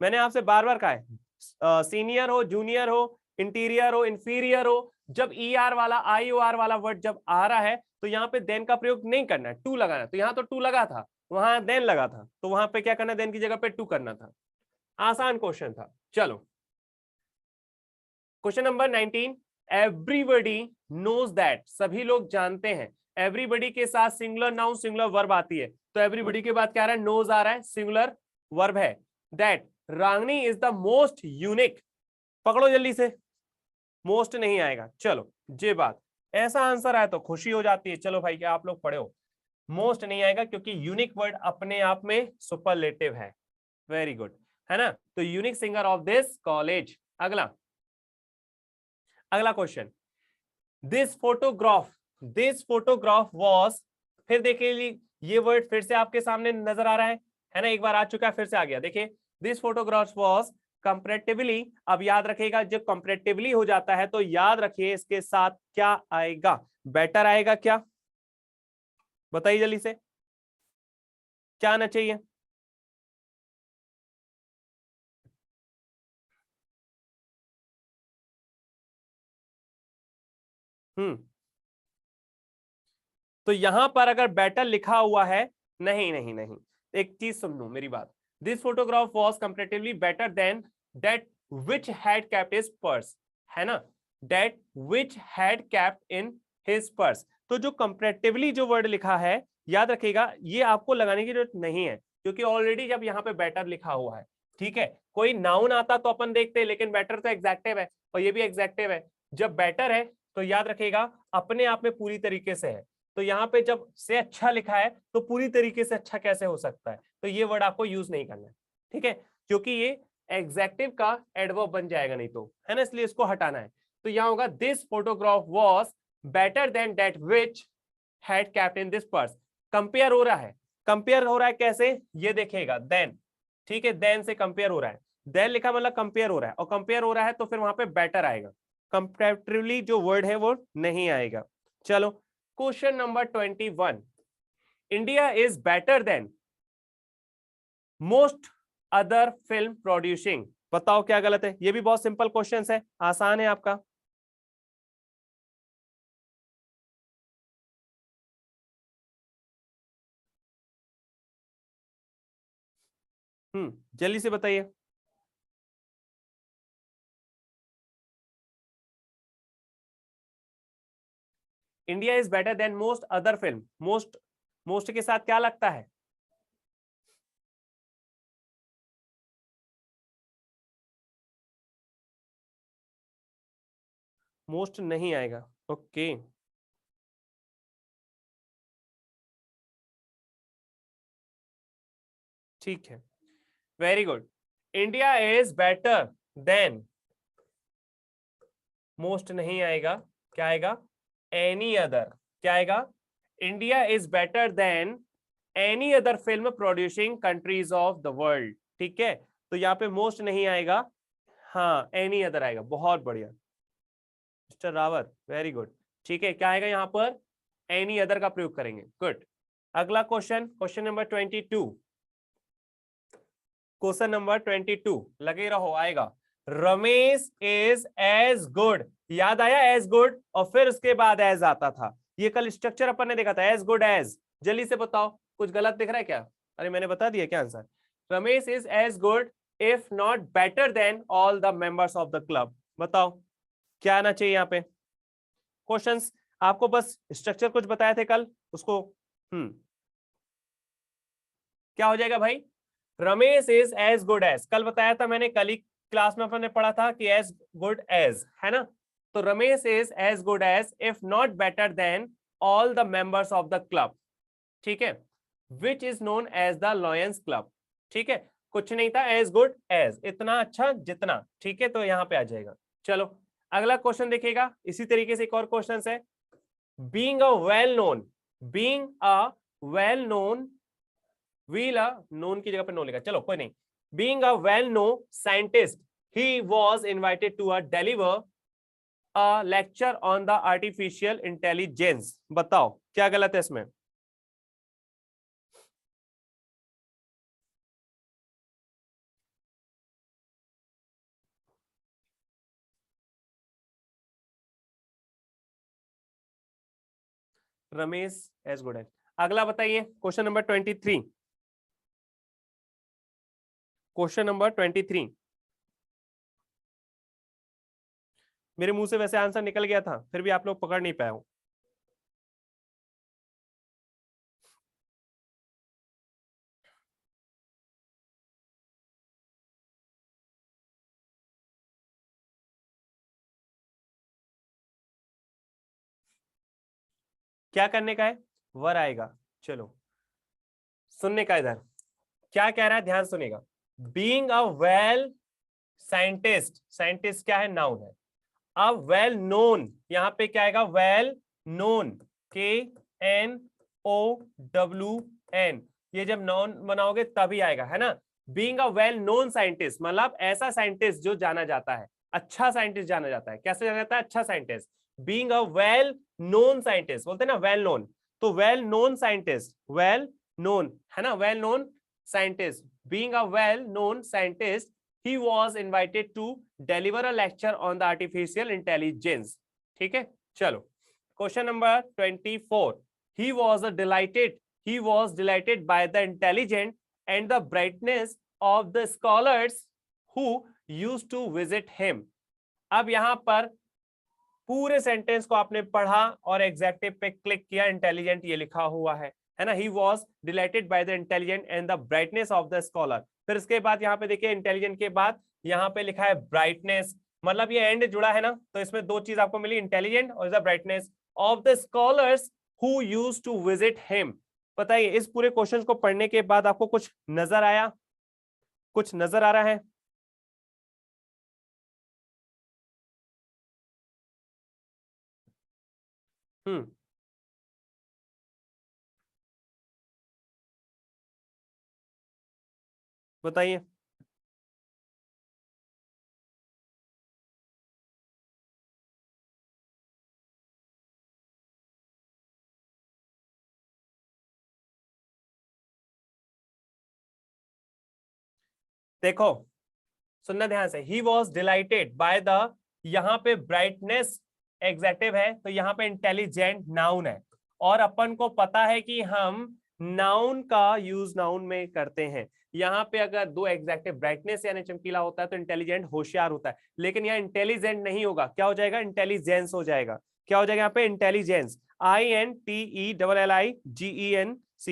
मैंने आपसे बार बार कहा है, सीनियर हो जूनियर हो इंटीरियर हो इंफीरियर हो, जब ई आर वाला आई ओ आर वाला वर्ड जब आ रहा है तो यहाँ पे देन का प्रयोग नहीं करना है, टू लगाना है, तो यहाँ तो टू लगा था, वहां देन लगा था, तो वहां पे क्या करना, देन की जगह पे टू करना था, आसान क्वेश्चन था। चलो question number 19, everybody knows that, सभी लोग जानते हैं, एवरीबडी के साथ सिंगुलर नाउन सिंगुलर वर्ब आती है, तो एवरीबडी के बाद क्या आ रहा है, नोज आ रहा है, सिंगुलर वर्ब है, that Ragini is the most unique, पकड़ो जल्दी से, मोस्ट नहीं आएगा, चलो ये बात, ऐसा आंसर आया तो खुशी हो जाती है, चलो भाई क्या आप लोग पढ़े हो, मोस्ट नहीं आएगा क्योंकि यूनिक वर्ड अपने आप में सुपरलेटिव है, वेरी गुड, है ना, तो unique singer of this college. अगला, अगला क्वेश्चन, दिस फोटोग्राफ वॉज, फिर देखिए ये वर्ड फिर से आपके सामने नजर आ रहा है ना, एक बार आ चुका है फिर से आ गया, देखिए दिस फोटोग्राफ वॉज कंपैरेटिवली, अब याद रखिएगा जब कंपैरेटिवली हो जाता है तो याद रखिए इसके साथ क्या आएगा, बेटर आएगा क्या, बताइए जल्दी से, क्या आना चाहिए, हम्म, तो यहां पर अगर बेटर लिखा हुआ है, नहीं नहीं नहीं, एक चीज सुन लो मेरी बात, this photograph was comparatively better than that which had kept his purse, है ना, that which had kept in his purse, तो जो कंपेरेटिवली जो वर्ड लिखा है, याद रखिएगा ये आपको लगाने की जरूरत नहीं है, क्योंकि ऑलरेडी जब यहाँ पे बेटर लिखा हुआ है, ठीक है, कोई नाउन आता तो अपन देखते हैं, लेकिन बेटर तो एग्जैक्टिव है और ये भी एग्जैक्टिव है, जब बेटर है तो याद रखिएगा अपने आप में पूरी तरीके से है, तो यहाँ पे जब से अच्छा लिखा है तो पूरी तरीके से अच्छा कैसे हो सकता है, तो ये वर्ड आपको यूज नहीं करना है, ठीक है, क्योंकि ये एग्जैक्टिव का एडवर्ब बन जाएगा नहीं तो, है ना, इसलिए इसको हटाना है, तो यहाँ होगा this photograph was better than that which had kept in this purse, compare हो रहा है, कंपेयर हो रहा है कैसे, ये देखिएगा देन, ठीक है, देन से कंपेयर हो रहा है, देन लिखा मतलब कंपेयर हो रहा है, और कंपेयर हो रहा है तो फिर वहां पे बेटर आएगा, कंपैरेटिवली जो वर्ड है वो नहीं आएगा। चलो question number 21, India is better than most other film producing, बताओ क्या गलत है, ये भी बहुत सिंपल क्वेश्चन है, आसान है आपका, जल्दी से बताइए। India is better than most other film. Most के साथ क्या लगता है? मोस्ट नहीं आएगा। ओके, ठीक है, very good. India is better than, most नहीं आएगा, क्या आएगा? Any other. क्या आएगा? India is better than any other film producing countries of the world. ठीक है, तो यहाँ पे मोस्ट नहीं आएगा, हाँ एनी अदर आएगा। बहुत बढ़िया मिस्टर रावत, वेरी गुड। ठीक है, क्या आएगा यहाँ पर? एनी अदर का प्रयोग करेंगे। गुड। अगला question, question number 22। Question number 22, लगे रहो, आएगा। रमेश इज एज गुड, याद आया एज गुड, और फिर उसके बाद एज आता था। ये कल स्ट्रक्चर अपन ने देखा था, एज गुड एज। जल्दी से बताओ, कुछ गलत दिख रहा है क्या? अरे मैंने बता दिया क्या answer? Ramesh is as good if not better than all the members of the club. बताओ क्या आना चाहिए यहाँ पे? क्वेश्चंस आपको बस स्ट्रक्चर कुछ बताए थे कल, उसको क्या हो जाएगा भाई? Ramesh is as good as, कल बताया था मैंने, कल ही क्लास में अपन ने पढ़ा था कि एज गुड एज, है ना? तो Ramesh is as good as if not better than all the members of the club. ठीक है, which is known as the Lions Club. ठीक है, कुछ नहीं था, एज गुड एज, इतना अच्छा जितना। ठीक है, तो यहां पे आ जाएगा। चलो अगला क्वेश्चन देखिएगा, इसी तरीके से एक और क्वेश्चन है। Being a well known, being a well known, well known की जगह पे नो लिखा, चलो कोई नहीं। Being a well no scientist, he was invited to deliver a lecture on the artificial intelligence. बताओ क्या गलत है इसमें? Ramesh as good as. अगला बताइए, क्वेश्चन नंबर 23। क्वेश्चन नंबर 23, मेरे मुंह से वैसे आंसर निकल गया था, फिर भी आप लोग पकड़ नहीं पाए हो। क्या करने का है? वर आएगा। चलो सुनने का, इधर क्या कह रहा है, ध्यान सुनेगा। Being a well scientist, scientist क्या है? नाउन है। अब वेल नोन, यहां पे क्या आएगा? वेल नोन, KNOWN, ये जब नॉन बनाओगे तभी आएगा, है ना? Being a well known scientist मतलब ऐसा साइंटिस्ट जो जाना जाता है, अच्छा साइंटिस्ट जाना जाता है। कैसे जाना जाता है? अच्छा scientist. Being a well known scientist, बोलते हैं ना वेल नोन, तो well known scientist, well known, है ना? Well known scientist, being a well known scientist, he was invited to deliver a lecture on the artificial intelligence। ठीक है, चलो question number 24। he was delighted by the intelligence and the brightness of the scholars who used to visit him। अब यहां पर पूरे sentence को आपने पढ़ा और एग्जेक्टिव पे क्लिक किया, इंटेलिजेंट ये लिखा हुआ है ना? He was dilated by the intelligent and the brightness of the scholar. फिर इसके बाद यहाँ पे देखिए, इंटेलिजेंट के बाद यहाँ पे लिखा है ब्राइटनेस, मतलब ये एंड जुड़ा है ना, तो इसमें दो चीज आपको मिली, इंटेलिजेंट और the brightness of the scholars who used to visit him. बताइए इस पूरे क्वेश्चन को पढ़ने के बाद आपको कुछ नजर आया? कुछ नजर आ रहा है? हम्म, बताइए। देखो सुनना ध्यान से, he was dilated by the, यहाँ पे ब्राइटनेस एग्जेक्टिव है, तो यहाँ पे इंटेलिजेंट नाउन है। और अपन को पता है कि हम नाउन का यूज नाउन में करते हैं। यहाँ पे अगर दो एग्जैक्टिव ब्राइटनेस यानी चमकीला होता है तो इंटेलिजेंट होशियार होता है, लेकिन यहाँ इंटेलिजेंट नहीं होगा, क्या हो जाएगा, इंटेलिजेंस हो जाएगा। क्या हो जाएगा यहाँ पे, इंटेलिजेंस, INTELLIGENC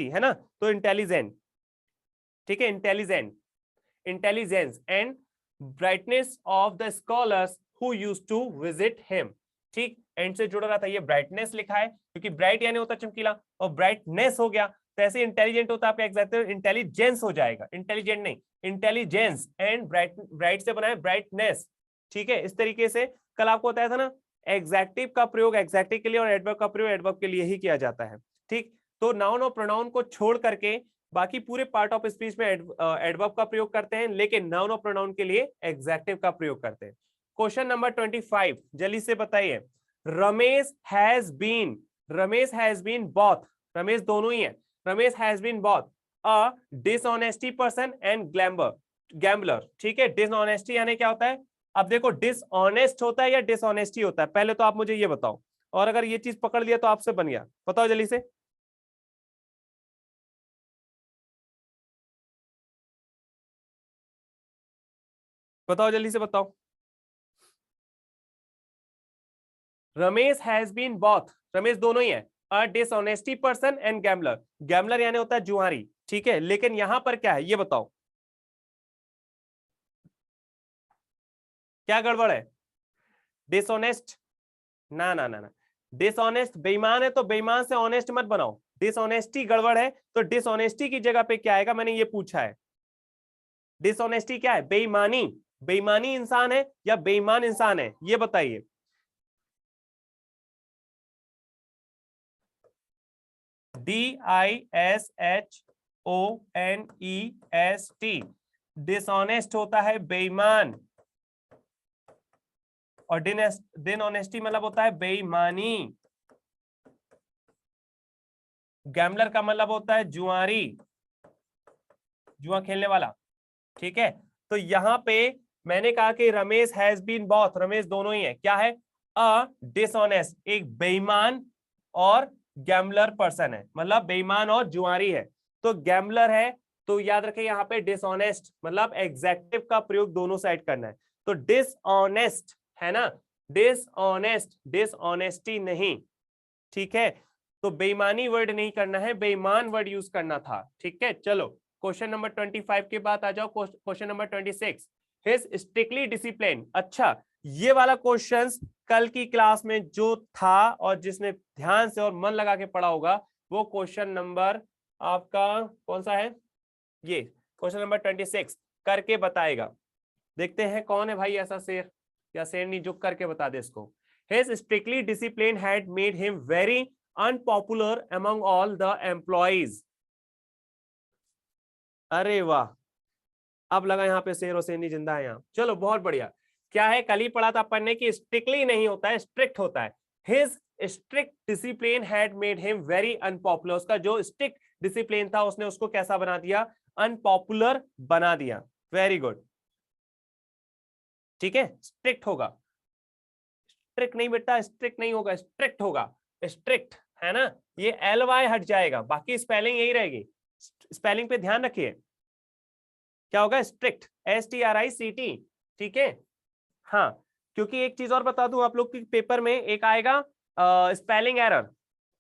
है ना, तो इंटेलिजेंट, ठीक है, intelligent, intelligence and brightness of the scholars who used to visit him. ठीक, एंड से जुड़ा रहा था, ये ब्राइटनेस लिखा है क्योंकि ब्राइट यानी होता चमकीला और ब्राइटनेस हो गया, तो ऐसे इंटेलिजेंट होता है आपका एग्जैक्टिव इंटेलिजेंस हो जाएगा, इंटेलिजेंट नहीं, इंटेलिजेंस एंड ब्राइट से बना है ब्राइटनेस। ठीक है, इस तरीके से कल आपको बताया था ना, एग्जैक्टिव का प्रयोग एग्जैक्टिव के लिए और एडवर्ब का प्रयोग एडवर्ब के लिए ही किया जाता है। ठीक, तो नाउन और प्रोनाउन को छोड़ करके बाकी पूरे पार्ट ऑफ स्पीच में एडवर्ब का प्रयोग करते हैं, लेकिन नाउन और प्रोनाउन के लिए एग्जैक्टिव का प्रयोग करते हैं। क्वेश्चन नंबर 25 जल्दी से बताइए। Ramesh has been both, Ramesh दोनों ही है, Ramesh has been both a dishonesty person and gambler. ठीक है, डिसऑनेस्टी यानी क्या होता है, अब देखो डिसऑनेस्ट होता है या डिसऑनेस्टी होता है, पहले तो आप मुझे ये बताओ, और अगर ये चीज पकड़ लिया तो आपसे बन गया, बताओ जल्दी से। बताओ जल्दी से बताओ। Ramesh has been both, Ramesh दोनों ही है, a dishonesty person and gambler, gambler यानी होता है जुआरी। ठीक है, लेकिन यहां पर क्या है ये बताओ, क्या गड़बड़ है, डिसऑनेस्ट, ना ना ना ना, डिसऑनेस्ट बेईमान है तो बेईमान से ऑनेस्ट मत बनाओ, डिसऑनेस्टी गड़बड़ है तो डिसऑनेस्टी की जगह पे क्या आएगा, मैंने ये पूछा है, डिसऑनेस्टी क्या है, बेईमानी, बेईमानी इंसान है या बेईमान इंसान है, ये बताइए। DISHONEST, डिसऑनेस्ट होता है बेईमान, और डिसऑनेस्टी मतलब होता है बेईमानी, गैम्बलर का मतलब होता है जुआरी, जुआ खेलने वाला। ठीक है, तो यहां पे मैंने कहा कि Ramesh has been both, Ramesh दोनों ही है, क्या है, अ डिसऑनेस्ट, एक बेईमान और गैम्बलर पर्सन है, मतलब बेईमान और जुआरी है, तो गैम्बलर है तो याद रखें यहाँ पे डिसऑनेस्ट, मतलब एग्जैक्टिव का प्रयोग दोनों साइड करना है, तो डिसऑनेस्ट है ना, डिसऑनेस्ट, डिसऑनेस्टी नहीं। ठीक है, तो बेईमानी वर्ड नहीं करना है, बेईमान वर्ड यूज करना था। ठीक है, चलो क्वेश्चन नंबर 25 के बाद आ जाओ question number 26। His strictly discipline, अच्छा ये वाला क्वेश्चन कल की क्लास में जो था और जिसने ध्यान से और मन लगा के पढ़ा होगा, वो क्वेश्चन नंबर आपका कौन सा है, ये क्वेश्चन नंबर 26 करके बताएगा। देखते हैं कौन है भाई ऐसा शेर या शेरनी जो करके बता दे इसको। His strictly discipline had made him very unpopular among all the employees। अरे वाह, अब लगा यहाँ पे शेर और शेरनी जिंदा है यहाँ, चलो बहुत बढ़िया। क्या है, कल ही पढ़ा था अपन ने कि स्ट्रिक्टली नहीं होता है, स्ट्रिक्ट होता है। His strict discipline had made him very unpopular, उसका जो स्ट्रिक्ट डिसिप्लिन था उसने उसको कैसा बना दिया, अनपॉपुलर बना दिया। वेरी गुड, ठीक है, स्ट्रिक्ट होगा, स्ट्रिक्ट नहीं बेटा, स्ट्रिक्ट नहीं होगा, स्ट्रिक्ट होगा, स्ट्रिक्ट है ना, ये LY हट जाएगा, बाकी स्पेलिंग यही रहेगी, स्पेलिंग पे ध्यान रखिए, क्या होगा, स्ट्रिक्ट, STRICT। ठीक है, हाँ, क्योंकि एक चीज और बता दूं आप लोग की, पेपर में एक आएगा स्पेलिंग एरर,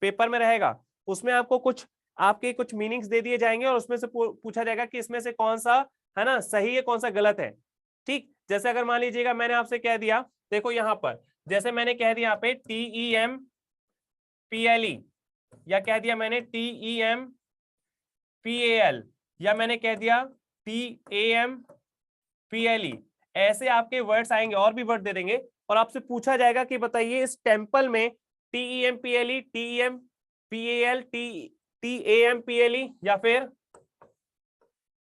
पेपर में रहेगा, उसमें आपको कुछ आपके कुछ मीनिंग्स दे दिए जाएंगे और उसमें से पूछा जाएगा कि इसमें से कौन सा है ना सही है, कौन सा गलत है। ठीक, जैसे अगर मान लीजिएगा मैंने आपसे कह दिया, देखो यहां पर जैसे मैंने कह दिया यहाँ पे TEMPLE, या कह दिया मैंने TEMPAL, या मैंने कह दिया TAMPLE, ऐसे आपके वर्ड्स आएंगे, और भी वर्ड दे देंगे और आपसे पूछा जाएगा कि बताइए इस टेम्पल में TEMPLE, TEMPAL, TAMPLE या फिर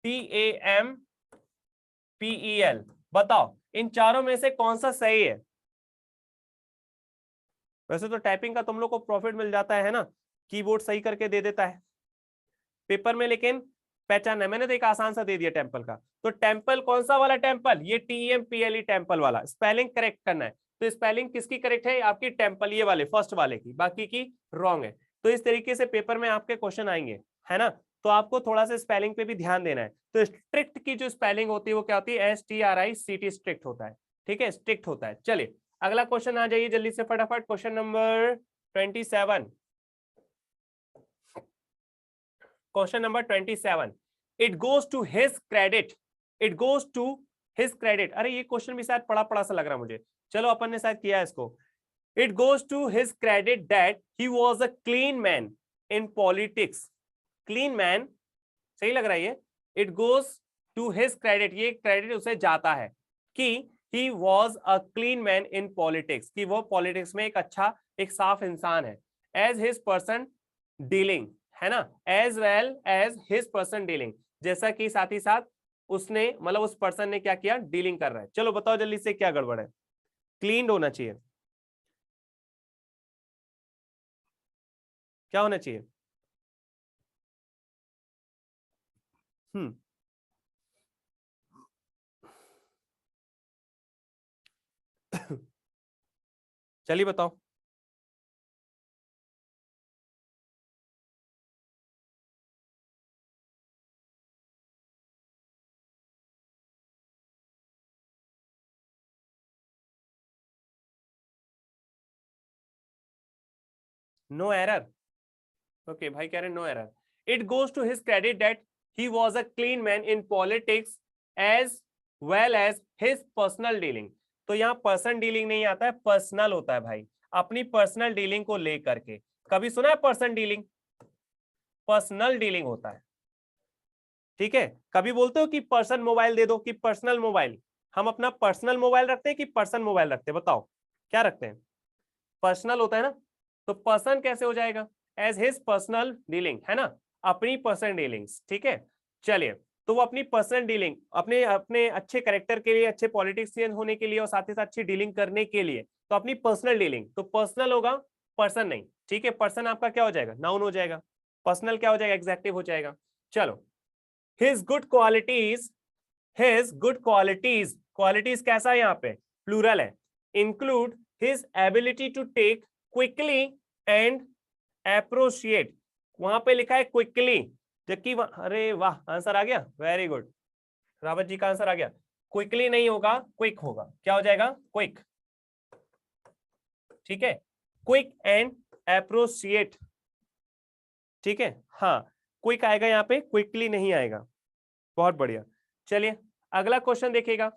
TAMPEL, बताओ इन चारों में से कौन सा सही है। वैसे तो टाइपिंग का तुम लोग को प्रॉफिट मिल जाता है ना, कीबोर्ड सही करके दे देता है पेपर में, लेकिन पहचान है, मैंने तो एक आसान सा दे दिया टेम्पल का, तो टेम्पल कौन सा वाला टेम्पल, ये TEMPLE टेम्पल वाला, स्पेलिंग करेक्ट करना है, तो स्पेलिंग किसकी करेक्ट है, आपकी टेम्पल ये वाले फर्स्ट वाले की, बाकी की रॉन्ग है। तो इस तरीके से पेपर में आपके क्वेश्चन आएंगे। है ना, तो आपको थोड़ा सा स्पेलिंग पे भी ध्यान देना है। तो स्ट्रिक्ट की जो स्पेलिंग होती है वो क्या होती है, STRICT, स्ट्रिक्ट होता है, ठीक है, स्ट्रिक्ट होता है। चलिए अगला क्वेश्चन आ जाइए जल्दी से फटाफट, question number 27। Question number 27, it goes to his credit, it goes to his credit. अरे ये क्वेश्चन भी शायद पढ़ा पढ़ा सा लग रहा मुझे, चलो अपन ने शायद किया है इसको। It goes to his credit that he was a clean man in politics. Clean man, सही लग रहा है ये। It goes to his credit, ये क्रेडिट उसे जाता है कि he was a clean man in politics, कि वो पॉलिटिक्स में एक अच्छा, एक साफ इंसान है। एज हिज पर्सन डीलिंग, है ना, as well as his person dealing, जैसा कि साथ ही साथ उसने, मतलब उस पर्सन ने क्या किया, डीलिंग कर रहा है। चलो बताओ जल्दी से क्या गड़बड़ है, क्लीन होना चाहिए, क्या होना चाहिए? हम्म, चलिए बताओ। नो एरर, ओके भाई कह रहे no error. It goes to his credit that he was a clean man in politics as well as his personal dealing. तो यहाँ पर्सन डीलिंग नहीं आता है, पर्सनल होता है भाई, अपनी पर्सनल डीलिंग को लेकर के। कभी सुना है पर्सन डीलिंग? पर्सनल डीलिंग होता है, ठीक है। कभी बोलते हो कि पर्सन मोबाइल दे दो, कि पर्सनल मोबाइल, हम अपना पर्सनल मोबाइल रखते हैं कि पर्सन मोबाइल रखते हैं, बताओ क्या रखते हैं? पर्सनल होता है ना, तो पर्सन कैसे हो जाएगा, एज हिज पर्सनल डीलिंग, है ना, अपनी पर्सनल डीलिंग्स, ठीक है। चलिए, तो वो अपनी पर्सनल डीलिंग, अपने अपने अच्छे करेक्टर के लिए, अच्छे पॉलिटिशियन होने के लिए और साथ ही साथ अच्छी डीलिंग करने के लिए, तो अपनी पर्सनल डीलिंग, तो पर्सनल होगा, पर्सन नहीं, ठीक है। पर्सन आपका क्या हो जाएगा, नाउन हो जाएगा, पर्सनल क्या हो जाएगा, एग्जेक्टिव हो जाएगा। चलो, his good qualities, his good qualities, qualities कैसा है यहाँ पे, प्लूरल है, include his ability to take quickly and appreciate. वहां पे लिखा है क्विकली, जबकि अरे वाह, आंसर आ गया, वेरी गुड, रावत जी का आंसर आ गया। क्विकली नहीं होगा, क्विक होगा, क्या हो जाएगा, क्विक, ठीक है, क्विक एंड अप्रोशिएट, ठीक है। हाँ, क्विक आएगा यहाँ पे, क्विकली नहीं आएगा, बहुत बढ़िया। चलिए अगला क्वेश्चन देखिएगा।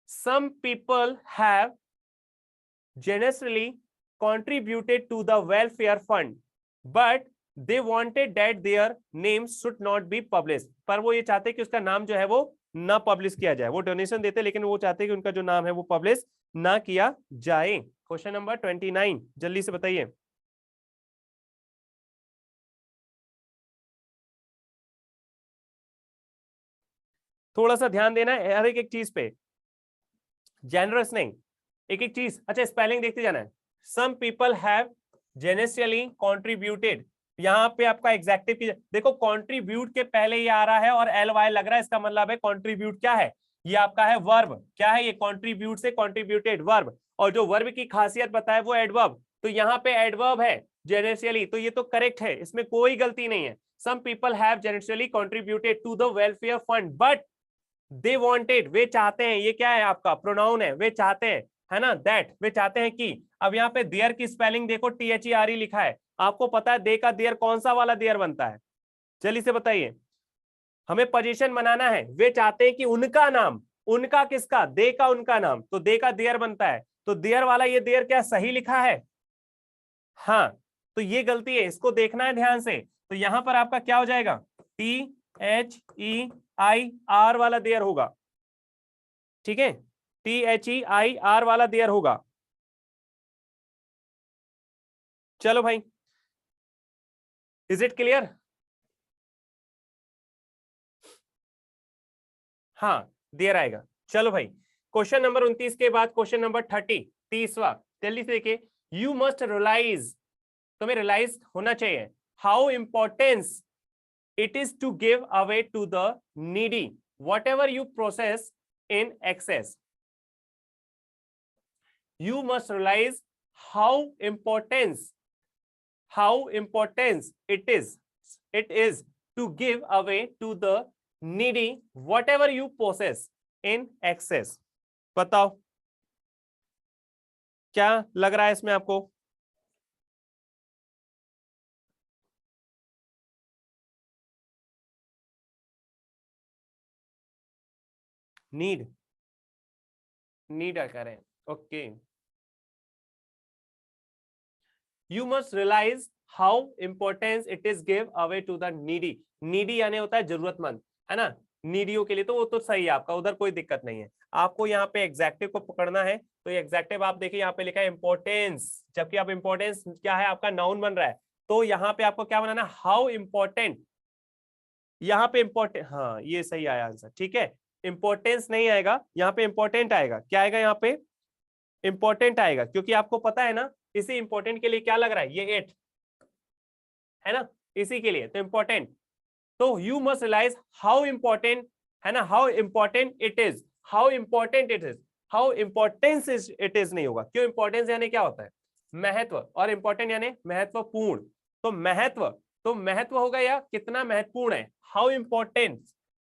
Some people have generously contributed to the welfare fund but they wanted that their names should not be published। पर वो ये चाहते कि उसका नाम जो है वो ना पब्लिश किया जाए, वो डोनेशन देते लेकिन वो चाहते कि उनका जो नाम है वो पब्लिश ना किया जाए। क्वेश्चन नंबर 29, जल्दी से बताइए। थोड़ा सा ध्यान देना है हर एक चीज पे, जेनरस नहीं, एक एक चीज। अच्छा, स्पेलिंग देखते जाना है। Some people have generously contributed, यहाँ पे आपका एग्जैक्टिव की देखो, कॉन्ट्रीब्यूट के पहले ये आ रहा है और एल वाई लग रहा है, इसका मतलब है कॉन्ट्रीब्यूट क्या है, ये आपका है वर्ब। क्या है ये, कॉन्ट्रीब्यूट से कॉन्ट्रीब्यूटेड, वर्ब। और जो वर्ब की खासियत बताए वो एडवर्ब, तो यहाँ पे एडवर्ब है जेनेसियली, तो ये तो करेक्ट है, इसमें कोई गलती नहीं है। Some people have generously contributed to the welfare fund but they wanted, वे चाहते हैं, ये क्या है आपका प्रोनाउन है, वे चाहते हैं, है ना, दैट, वे चाहते हैं कि। अब यहाँ पे देयर की स्पेलिंग देखो, THERE लिखा है, आपको पता है दे का देयर कौन सा वाला देयर बनता है, जल्दी से बताइए। हमें पोजीशन बनाना है, वे चाहते हैं कि उनका नाम, उनका किसका, दे का उनका नाम, तो दे का देयर बनता है, तो देयर वाला ये देयर क्या सही लिखा है, हाँ, तो ये गलती है, इसको देखना है ध्यान से। तो यहां पर आपका क्या हो जाएगा, THEIR वाला देयर होगा, ठीक है, THEIR वाला देयर होगा। चलो भाई, इज इट क्लियर? हाँ, देयर आएगा। चलो भाई, क्वेश्चन नंबर 29 के बाद क्वेश्चन नंबर 30, 30वां, जल्दी से देखिए। यू मस्ट रियलाइज, तुम्हें रियलाइज होना चाहिए, how importance it is to give away to the needy whatever you process in excess। You must realize how importance, how importance it is to give away to the needy whatever you possess in excess. बताओ क्या लग रहा है इसमें आपको? Need करें. Okay. You must realize how important it is give away to the needy. needy यानी होता है जरूरतमंद, है ना? नीडियों के लिए तो वो तो सही है आपका, उधर कोई दिक्कत नहीं है. आपको यहाँ पे एग्जैक्टिव को पकड़ना है. तो ये एग्जैक्टिव आप देखिए यहाँ पे लिखा है इंपॉर्टेंस, जबकि आप इंपॉर्टेंस क्या है आपका नाउन बन रहा है. तो यहाँ पे आपको क्या बनाना, हाउ इंपॉर्टेंट. यहाँ पे इंपॉर्टेंट, हाँ ये सही आया आंसर. ठीक है, इंपॉर्टेंस नहीं आएगा यहाँ पे, इंपॉर्टेंट आएगा. क्या आएगा यहाँ पे? इंपॉर्टेंट आएगा, क्योंकि आपको पता है ना इसी इंपॉर्टेंट के लिए क्या लग रहा है, ये 8 है ना, इसी के लिए तो इंपॉर्टेंट. तो you must realise how important, है ना, how important it is, how important it is, how importance it is नहीं होगा. क्यों? इंपॉर्टेंस यानी क्या होता है, महत्व, और इंपॉर्टेंट यानी महत्वपूर्ण. तो महत्व होगा या कितना महत्वपूर्ण है. हाउ इंपॉर्टेंट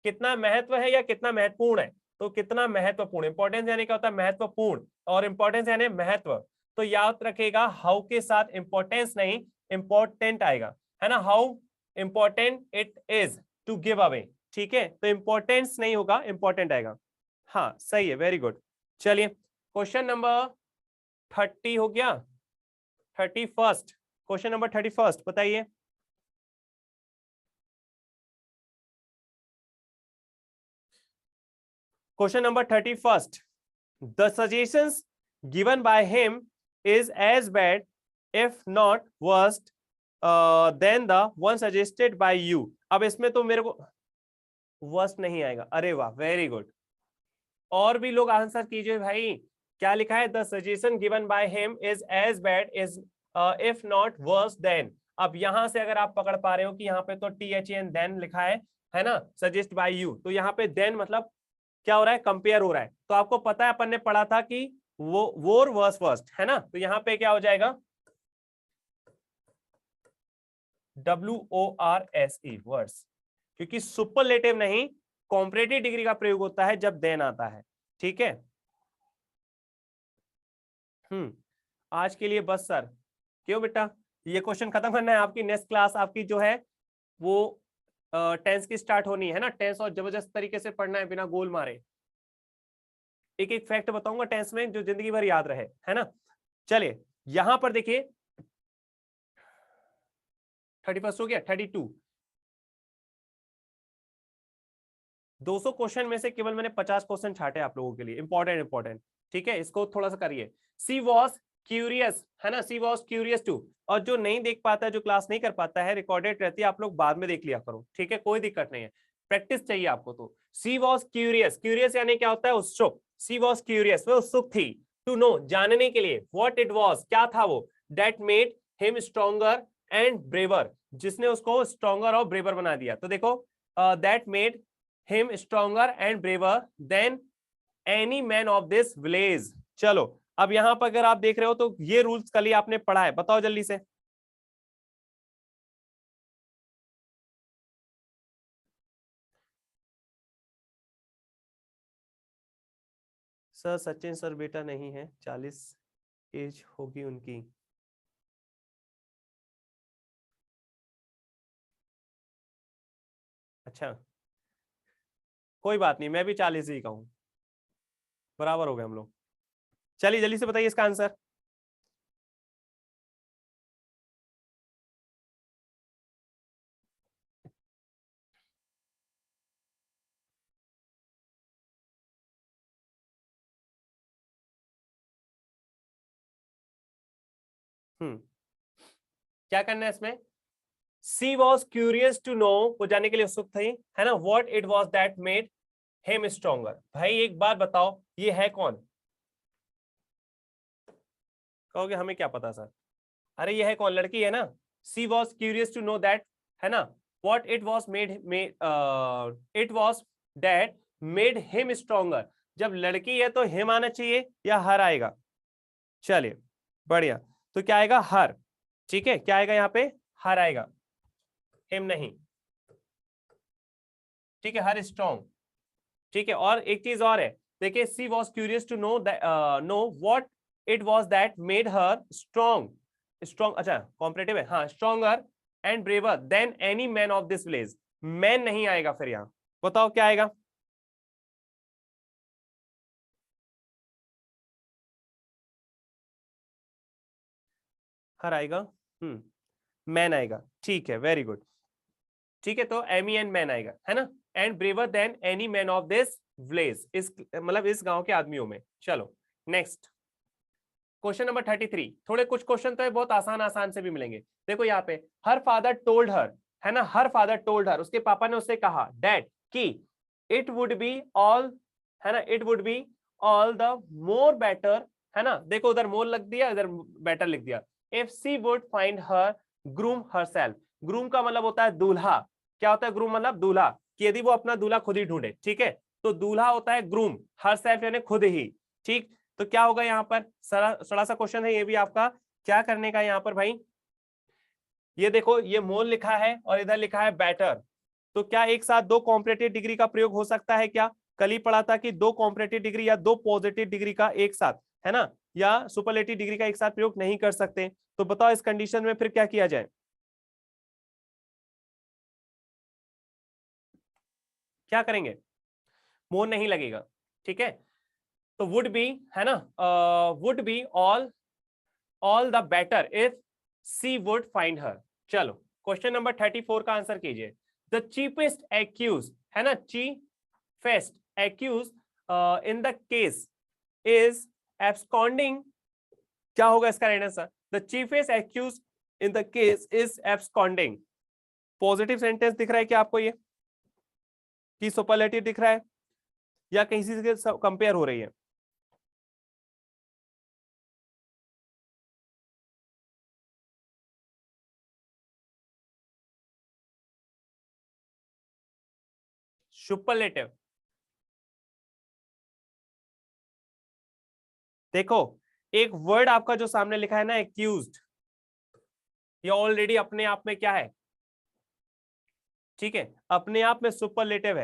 कितना महत्व है या कितना महत्वपूर्ण है, तो कितना महत्वपूर्ण. इंपॉर्टेंस यानी क्या होता है, महत्वपूर्ण, और इंपॉर्टेंस यानी महत्व. तो याद रखेगा हाउ के साथ इंपॉर्टेंस नहीं, इंपॉर्टेंट आएगा, है ना. How important it is to give away. ठीक है, तो इंपॉर्टेंस नहीं होगा, इंपॉर्टेंट आएगा. हाँ सही है, वेरी गुड. चलिए क्वेश्चन नंबर 30 हो गया. 31st क्वेश्चन नंबर 31 बताइए. Question number 31. The suggestions given by him is as bad, if not worse, than the one suggested by you. अब इसमें तो मेरे को worst नहीं आएगा. अरे वाह, वेरी गुड. और भी लोग आंसर कीजिए भाई. क्या लिखा है? The suggestion given by him is as bad, is if not worse than. अब यहां से अगर आप पकड़ पा रहे हो कि यहाँ पे तो THN then लिखा है ना, suggest by you, तो यहाँ पे then मतलब क्या हो रहा है, कंपेयर हो रहा है. तो आपको पता है अपन ने पढ़ा था कि वो वोर वर्स फर्स्ट, है ना. तो यहाँ पे क्या हो जाएगा, WORSE वर्स, क्योंकि सुपरलेटिव नहीं, कॉम्परेटिव डिग्री का प्रयोग होता है जब देन आता है. ठीक है. आज के लिए बस सर. क्यों बेटा, ये क्वेश्चन खत्म करना है. आपकी नेक्स्ट क्लास आपकी जो है वो टेंस की स्टार्ट होनी है ना. टेंस और जबरदस्त तरीके से पढ़ना है, बिना गोल मारे. एक एक फैक्ट बताऊंगा टेंस में जो जिंदगी भर याद रहे, है ना. चलिए यहां पर देखिए, 31 हो गया. 32, 200 क्वेश्चन में से केवल मैंने 50 क्वेश्चन छाटे आप लोगों के लिए, इंपॉर्टेंट. ठीक है, इसको थोड़ा सा करिए. सी वॉज क्यूरियस, है ना, सी वॉज क्यूरियस टू. और जो नहीं देख पाता है, जो क्लास नहीं कर पाता है, रिकॉर्डेड रहती है, आप लोग बाद में देख लिया करो. ठीक है, कोई दिक्कत नहीं है, प्रैक्टिस चाहिए आपको. तो सी वॉज क्यूरियस, क्यूरियस यानी क्या होता है, उत्सुक. सी वॉज क्यूरियस, वो उत्सुक थी. टू नो, जानने के लिए. व्हाट इट वॉज, क्या था वो. That made him stronger and braver, जिसने उसको स्ट्रॉन्गर और ब्रेवर बना दिया. तो देखो, that made him stronger and braver than any man of this village. चलो अब यहां पर अगर आप देख रहे हो तो ये रूल्स कल ही आपने पढ़ा है, बताओ जल्दी से. सर सचिन सर बेटा नहीं है, 40 एज होगी उनकी. अच्छा कोई बात नहीं, मैं भी 40 ही का हूं, बराबर हो गए हम लोग. चलिए जल्दी से बताइए इसका आंसर. क्या करना है इसमें. सी वॉज क्यूरियस टू नो, वो जानने के लिए उत्सुक थी, है ना. What it was that made him stronger. भाई एक बात बताओ, ये है कौन. कहोगे हमें क्या पता सर. अरे ये है कौन, लड़की है ना. She was curious to know that, है ना. What it was made, it was that made him stronger. जब लड़की है तो हिम आना चाहिए या हर आएगा. चलिए बढ़िया, तो क्या आएगा, हर. ठीक है, क्या आएगा यहाँ पे, हर आएगा, हिम नहीं. ठीक है, हर स्ट्रॉन्ग, ठीक है। और एक चीज और है, देखिए she was curious to know what it was that made her strong, अच्छा कॉम्परेटिव है, हाँ, stronger and braver than any man of this village. Man नहीं आएगा फिर यहां, बताओ क्या आएगा? हर आएगा, मैन आएगा, ठीक है, वेरी गुड, ठीक है। तो एम ई एन मैन आएगा, है ना, and braver than any man of this village, इस मतलब इस गांव के आदमियों में। चलो नेक्स्ट क्वेश्चन नंबर 33। थोड़े कुछ क्वेश्चन तो है बहुत आसान आसान से भी मिलेंगे। देखो यहाँ पे, हर फादर टोल्ड हर, है ना, हर फादर टोल्ड हर, उसके पापा ने उससे कहा डैट कि इट वुड बी ऑल, है ना, it would be all the more better, है ना, देखो उधर मोर लग दिया, इधर बेटर लिख दिया, if she would find her groom herself. Groom का मतलब होता है दूल्हा। क्या होता है ग्रूम? मतलब दूल्हा, कि यदि वो अपना दूल्हा खुद ही ढूंढे, ठीक है, तो दूल्हा होता है ग्रूम, हरसेल्फ यानी खुद ही, ठीक। तो क्या होगा यहाँ पर? सड़ा सा क्वेश्चन है ये भी आपका, क्या करने का यहाँ पर भाई? ये देखो, ये मोल लिखा है और इधर लिखा है बैटर, तो क्या एक साथ दो कॉम्परेटिव डिग्री का प्रयोग हो सकता है क्या? कल ही पढ़ा था कि दो कॉम्परेटिव डिग्री या दो पॉजिटिव डिग्री का एक साथ, है ना, या सुपरलेटिव डिग्री का एक साथ प्रयोग नहीं कर सकते। तो बताओ इस कंडीशन में फिर क्या किया जाए, क्या करेंगे? मोल नहीं लगेगा, ठीक है। तो वुड बी, है ना, would be all the better if she would find her. चलो क्वेश्चन नंबर 34 का आंसर कीजिए। द चीपेस्ट एक्यूज, है ना, chiefest accuse in the case is absconding. क्या होगा इसका right answer? The chiefest accuse in the case is absconding. Positive sentence दिख रहा है क्या आपको ये, कि सुपरलेटिव दिख रहा है, या कहीं से कंपेयर हो रही है? सुपरलेटिव, देखो एक वर्ड आपका जो सामने लिखा है ना एक्यूज्ड, ये ऑलरेडी अपने आप में क्या है? ठीक है, अपने आप में सुपरलेटिव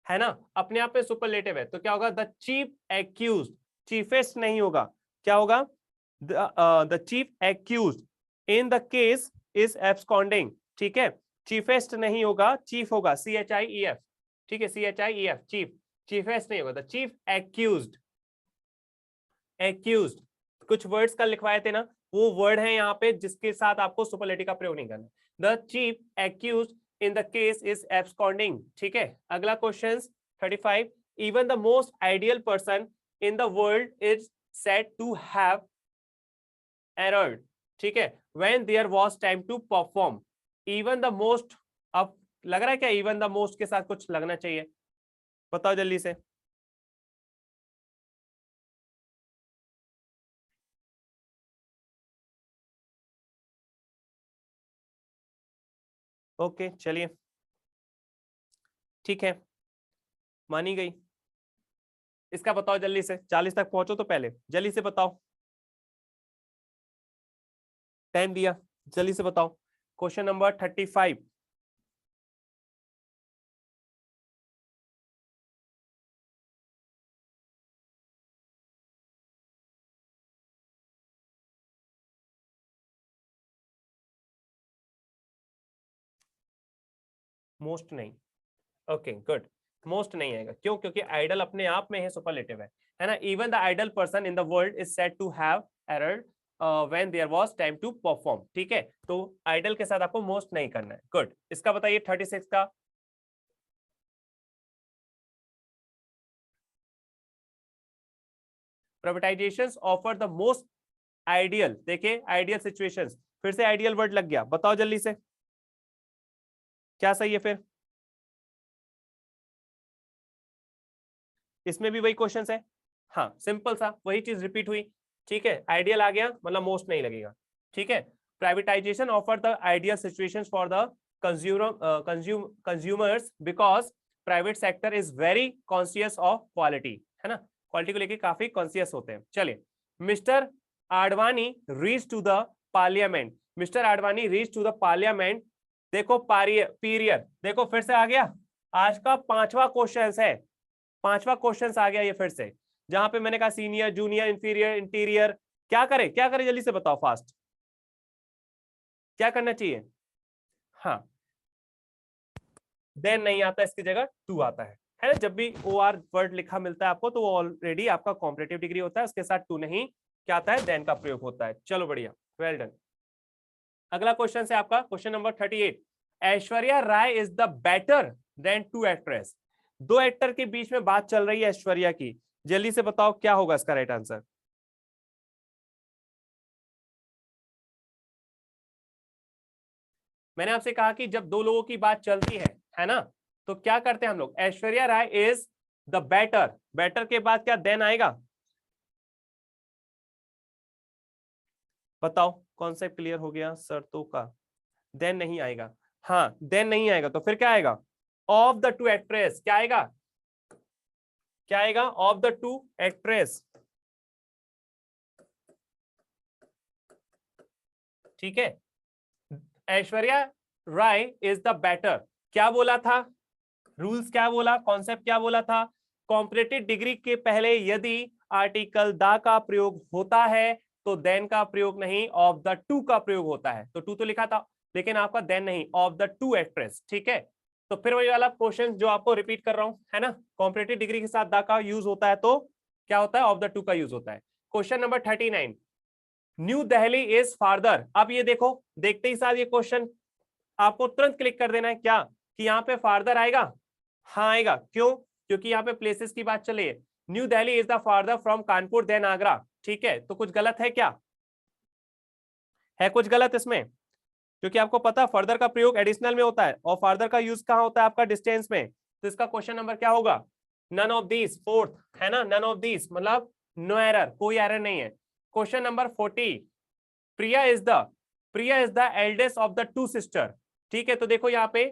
है ना, अपने आप में सुपरलेटिव है। तो क्या होगा? द चीफ एक्यूज्ड, चीफेस्ट नहीं होगा, क्या होगा? The chief accused in the case is absconding, ठीक है, चीफेस्ट नहीं होगा, चीफ होगा, CHIEF, ठीक है, CHIEF, चीफ, चीफेस्ट नहीं होगा। द चीफ एक्यूज्ड, एक्यूज्ड कुछ वर्ड्स का लिखवाए थे ना, वो वर्ड है यहाँ पे जिसके साथ आपको सुपरलेटिव का प्रयोग नहीं करना। The chief accused in the case is absconding, ठीक है। अगला question 35। Even the most ideal person in the world is said to have erred, ठीक है, when there was time to perform. Even the most, अब लग रहा है क्या इवन द मोस्ट के साथ कुछ लगना चाहिए? बताओ जल्दी से। ओके चलिए, ठीक है, मानी गई। इसका बताओ जल्दी से, 40 तक पहुंचो तो पहले जल्दी से बताओ, टाइम दिया, जल्दी से बताओ। Question number 35। मोस्ट नहीं, ओके गुड, मोस्ट नहीं आएगा, क्यों? क्योंकि आइडल अपने आप में है सुपरलेटिव है ना। Even the ideal person in the world is said to have erred when there was time to perform, ठीक है। तो आइडल के साथ आपको मोस्ट नहीं करना है, गुड। इसका बताइए 36 का। प्राइवेटाइजेशंस ऑफर द मोस्ट आइडियल, देखिए आइडियल सिचुएशंस, फिर से आइडियल वर्ड लग गया, बताओ जल्दी से क्या सही है फिर? इसमें भी वही क्वेश्चन है, हाँ सिंपल सा वही चीज रिपीट हुई, ठीक है। आइडियल आ गया मतलब मोस्ट नहीं लगेगा, ठीक है। Privatisation offer the ideal situations for the consumers because private sector is very conscious of quality, है ना, क्वालिटी को लेके काफी कॉन्शियस होते हैं। चलिए, mister Advani reach to the parliament, mister Advani reach to the parliament, देखो पीरियड, देखो फिर से आ गया, आज का 5वां क्वेश्चन है, 5वां क्वेश्चन आ गया ये फिर से, जहां पे मैंने कहा सीनियर, जूनियर, इंफीरियर, इंटीरियर। क्या करें, क्या करें, जल्दी से बताओ फास्ट, क्या करना चाहिए? हाँ, देन नहीं आता, इसकी जगह टू आता है ना। जब भी ओ आर वर्ड लिखा मिलता है आपको तो वो ऑलरेडी आपका कॉम्परेटिव डिग्री होता है, उसके साथ टू नहीं क्या आता है, देन का प्रयोग होता है। चलो बढ़िया, वेल डन। अगला क्वेश्चन है आपका question number 38। Aishwarya Rai is the better than two actress. दो एक्टर के बीच में बात चल रही है ऐश्वर्या की, जल्दी से बताओ क्या होगा इसका राइट आंसर। मैंने आपसे कहा कि जब दो लोगों की बात चलती है ना, तो क्या करते हैं हम लोग, Aishwarya Rai is the better, better के बाद क्या देन आएगा? बताओ, कॉन्सेप्ट क्लियर हो गया शर्तों का? देन नहीं आएगा, हाँ देन नहीं आएगा, तो फिर क्या आएगा? ऑफ द टू एक्ट्रेस, क्या आएगा, क्या आएगा? Of the to actress. ठीक है, Aishwarya Rai is the better, क्या बोला था, रूल्स क्या बोला, कॉन्सेप्ट क्या बोला था, कॉम्परेटिव डिग्री के पहले यदि आर्टिकल द का प्रयोग होता है तो देन का प्रयोग नहीं, ऑफ द टू का प्रयोग होता है। तो टू तो लिखा था, लेकिन आपका देन नहीं, ऑफ द टू एक्ट्रेस। ठीक है, तो फिर वही वाला क्वेश्चन जो आपको रिपीट कर रहा हूं, है ना, कॉम्परेटिव डिग्री के साथ द का यूज होता है तो क्या होता है, ऑफ द टू का यूज होता है। Question number 39, new Delhi is farther. अब ये देखो, देखते ही साथ ये क्वेश्चन आपको तुरंत क्लिक कर देना है क्या, कि यहाँ पे फार्दर आएगा? हाँ आएगा, क्यों? क्योंकि यहाँ पे प्लेसेस की बात चली है। New Delhi is the farther from Kanpur than Agra. ठीक है, तो कुछ गलत है क्या, है कुछ गलत इसमें? क्योंकि आपको पता फर्दर का प्रयोग एडिशनल में होता है और फार्दर का यूज कहाँ होता है, आपका डिस्टेंस में। तो इसका क्वेश्चन नंबर क्या होगा, नन ऑफ दीज, फोर्थ, है ना, नन ऑफ दीज मतलब नो एरर, कोई एरर नहीं है। Question number 40, Priya is the eldest of the two sister. ठीक है, तो देखो यहाँ पे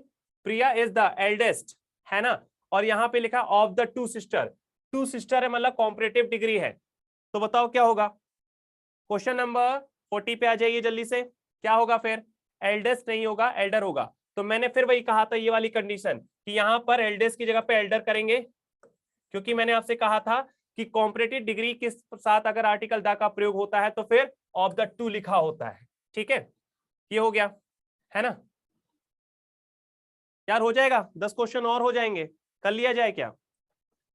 प्रिया इज द एल्डेस्ट, है ना, और यहाँ पे लिखा of the two sister, two sister है मतलब कॉम्परेटिव डिग्री है। तो बताओ क्या होगा, क्वेश्चन नंबर 40 पे आ जाइए जल्दी से, क्या होगा फिर, एल्डेस्ट नहीं होगा, एल्डर होगा। तो मैंने फिर वही कहा था, ये वाली कंडीशन कि यहां पर एल्डेस्ट की जगह पे एल्डर करेंगे, क्योंकि मैंने आपसे कहा था कि कॉम्परेटिव डिग्री के साथ अगर आर्टिकल द का प्रयोग होता है तो फिर ऑफ द टू लिखा होता है। ठीक है, ये हो गया, है ना यार, हो जाएगा, 10 क्वेश्चन और हो जाएंगे, कर लिया जाए क्या,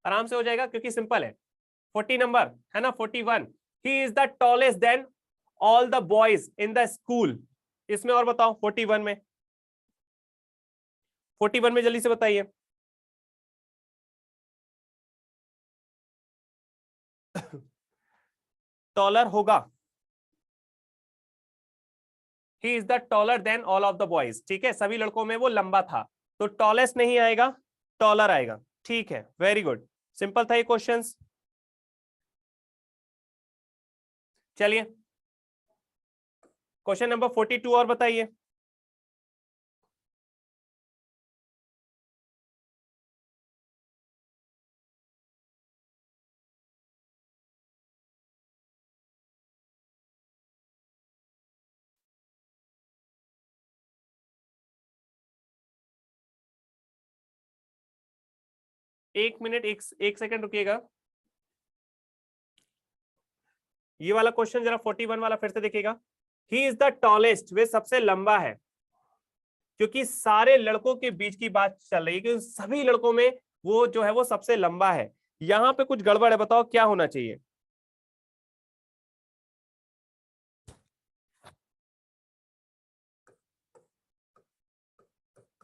आराम से हो जाएगा क्योंकि सिंपल है। 40 नंबर है ना, 41, he is the tallest than all the boys in the school. इसमें और बताओ 41 में, 41 में जल्दी से बताइए। टॉलर होगा, he is the taller than all of the boys. ठीक है, सभी लड़कों में वो लंबा था, तो टॉलेस्ट नहीं आएगा, टॉलर आएगा। ठीक है, वेरी गुड, सिंपल था ये क्वेश्चंस। चलिए क्वेश्चन नंबर 42 और बताइए। एक मिनट, एक सेकंड रुकिएगा, ये वाला क्वेश्चन जरा 41 वाला फिर से देखिएगा। ही इज द टॉलेस्ट, वे सबसे लंबा है, क्योंकि सारे लड़कों के बीच की बात चल रही है, क्योंकि सभी लड़कों में वो जो है वो सबसे लंबा है। यहां पे कुछ गड़बड़ है, बताओ क्या होना चाहिए।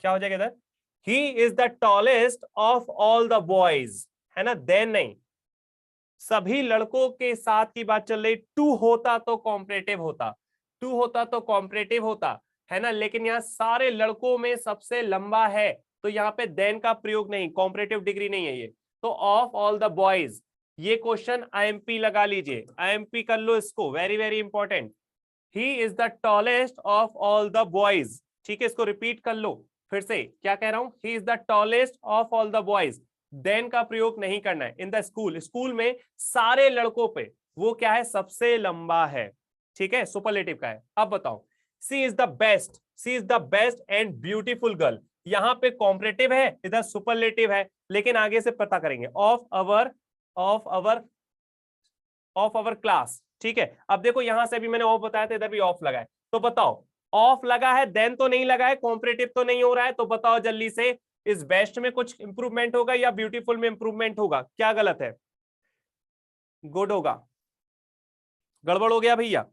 क्या हो जाएगा इधर, ही is the tallest of all the boys, है ना, देन नहीं, सभी लड़कों के साथ की बात चल रही, टू होता तो कॉम्परेटिव होता, टू होता तो कॉम्परेटिव होता, है ना, लेकिन यहाँ सारे लड़कों में सबसे लंबा है, तो यहाँ पे देन का प्रयोग नहीं, कॉम्परेटिव डिग्री नहीं है ये, तो ऑफ ऑल द बॉयज। ये क्वेश्चन आईएमपी लगा लीजिए, आईएमपी कर लो इसको, very very important. He is the tallest of all the boys. ठीक है, इसको रिपीट कर लो फिर से, क्या कह रहा हूं, he is the tallest of all the boys, than का प्रयोग नहीं करना है। इन द स्कूल, स्कूल में सारे लड़कों पे वो क्या है, सबसे लंबा है। ठीक है, सुपरलेटिव का है। अब बताओ, she is the best, she is the best and beautiful girl, यहाँ पे कॉम्परेटिव है, इधर सुपरलेटिव है, लेकिन आगे से पता करेंगे। ऑफ अवर क्लास, ठीक है। अब देखो यहां से भी मैंने ऑफ बताया था, इधर भी ऑफ लगा है, तो बताओ ऑफ लगा है देन तो नहीं लगा है, कॉम्परेटिव तो नहीं हो रहा है, तो बताओ जल्दी से इस बेस्ट में कुछ इंप्रूवमेंट होगा या ब्यूटीफुल में इंप्रूवमेंट होगा? क्या गलत है? गुड होगा। गड़बड़ हो गया भैया,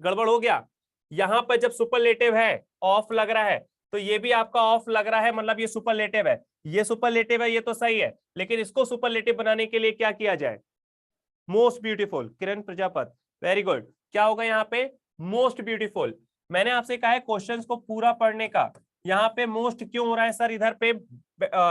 गड़बड़ हो गया। यहां पर जब सुपरलेटिव है, ऑफ लग रहा है, तो ये भी आपका ऑफ लग रहा है, मतलब ये सुपरलेटिव है, ये सुपरलेटिव है, ये तो सही है, लेकिन इसको सुपरलेटिव बनाने के लिए क्या किया जाए? Most beautiful. Kiran Prajapat, very good. क्या होगा यहाँ पे? Most beautiful. मैंने आपसे कहा है क्वेश्चंस को पूरा पढ़ने का। यहाँ पे मोस्ट क्यों हो रहा है सर, इधर पे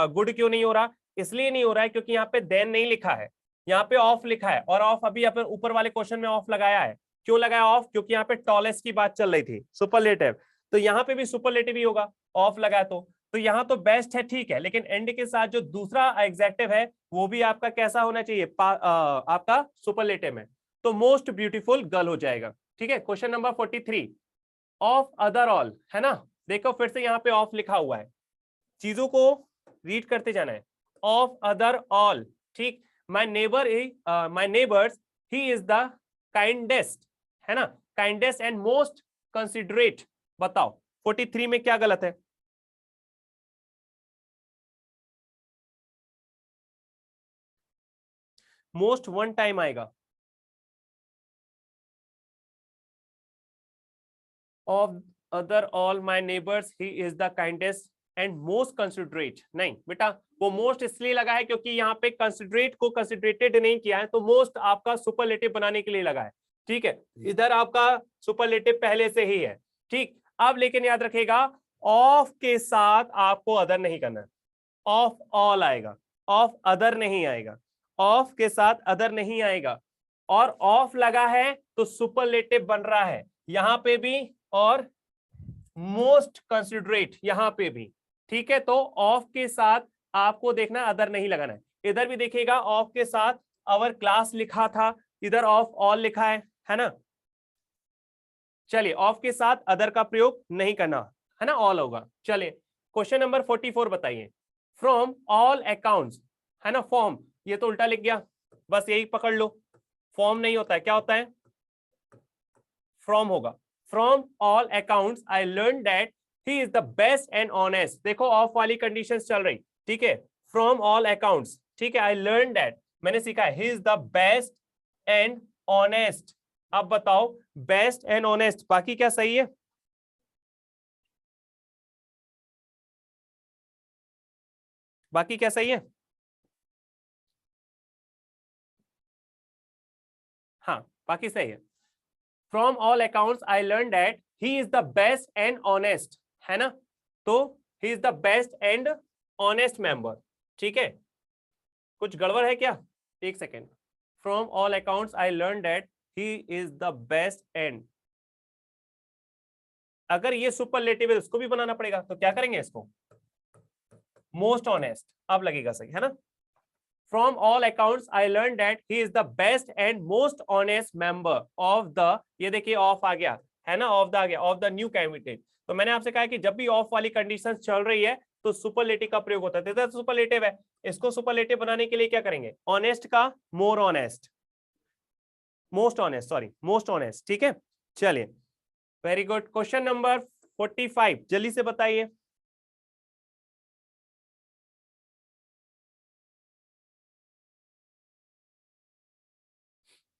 गुड क्यों नहीं हो रहा? इसलिए नहीं हो रहा है क्योंकि यहाँ पे देन नहीं लिखा है, यहाँ पे ऑफ लिखा है, और ऑफ अभी अपन ऊपर वाले क्वेश्चन में ऑफ लगाया है। क्यों लगाया ऑफ? क्योंकि यहाँ पे टॉलेस्ट की बात चल रही थी, सुपरलेटिव, तो यहाँ पे भी सुपरलेटिव ही होगा, ऑफ लगा तो यहाँ तो बेस्ट है, ठीक है, लेकिन एंड के साथ जो दूसरा एग्जेक्टिव है वो भी आपका कैसा होना चाहिए? आपका सुपरलेटिव में, तो मोस्ट ब्यूटीफुल गर्ल हो जाएगा, ठीक है। Question number 43, of other all, है ना। देखो फिर से यहाँ पे ऑफ लिखा हुआ है, चीजों को रीड करते जाना है। ऑफ अदर ऑल, ठीक। My neighbours he is the kindest, है ना, काइंडेस्ट एंड मोस्ट कंसिडरेट। बताओ 43 में क्या गलत है? मोस्ट वन टाइम आएगा, of other all my neighbours he is the kindest and most considerate. नहीं बेटा, वो मोस्ट इसलिए लगा है क्योंकि यहाँ पे कंसिडरेट को कंसिडरेटेड नहीं किया है, तो मोस्ट आपका सुपरलेटिव बनाने के लिए लगा है, ठीक है। इधर आपका सुपरलेटिव पहले से ही है, ठीक। अब लेकिन याद रखेगा, ऑफ के साथ आपको अदर नहीं करना है, ऑफ ऑल आएगा, ऑफ अदर नहीं आएगा, ऑफ के साथ अदर नहीं आएगा, और ऑफ लगा है तो सुपरलेटिव बन रहा है यहां पे भी, और मोस्ट कंसिडरेट यहां पे भी, ठीक है। तो ऑफ के साथ आपको देखना, अदर नहीं लगाना है। इधर भी देखिएगा, ऑफ के साथ आवर क्लास लिखा था, इधर ऑफ ऑल लिखा है ना। चलिए, ऑफ के साथ अदर का प्रयोग नहीं करना, है ना, ऑल होगा। चलिए क्वेश्चन नंबर 44 बताइए। फ्रॉम ऑल अकाउंट्स, है ना, फॉर्म, ये तो उल्टा लिख गया, बस यही पकड़ लो। फॉर्म नहीं होता है, क्या होता है? फ्रॉम होगा। From all accounts I learn that he is the best and honest. देखो ऑफ वाली कंडीशन चल रही, ठीक है। फ्रॉम ऑल अकाउंट्स, ठीक है, आई लर्न दैट, मैंने सीखा ही is the best and honest. अब बताओ बेस्ट एंड ऑनेस्ट, बाकी क्या सही है? बाकी क्या सही है? हाँ बाकी सही है। From all accounts I learn that he is the best and honest, है ना, तो ही is the best and honest member, ठीक है। कुछ गड़बड़ है क्या? एक second. From all accounts I learn that he is the best and, अगर ये सुपरलेटिव है उसको भी बनाना पड़ेगा, तो क्या करेंगे इसको? मोस्ट ऑनेस्ट, अब लगेगा सही, है ना। From all accounts I learn that he is the best and most honest member of the, ये देखिए ऑफ आ गया, है ना, ऑफ द आ गया, ऑफ द न्यू कैंडिडेट। तो मैंने आपसे कहा कि जब भी ऑफ वाली कंडीशन चल रही है तो सुपरलेटिव का प्रयोग होता है, तो सुपरलेटिव है, इसको सुपरलेटिव बनाने के लिए क्या करेंगे? ऑनेस्ट का more honest, most honest, sorry most honest, ठीक है। चलिए वेरी गुड। क्वेश्चन नंबर 45 जल्दी से बताइए।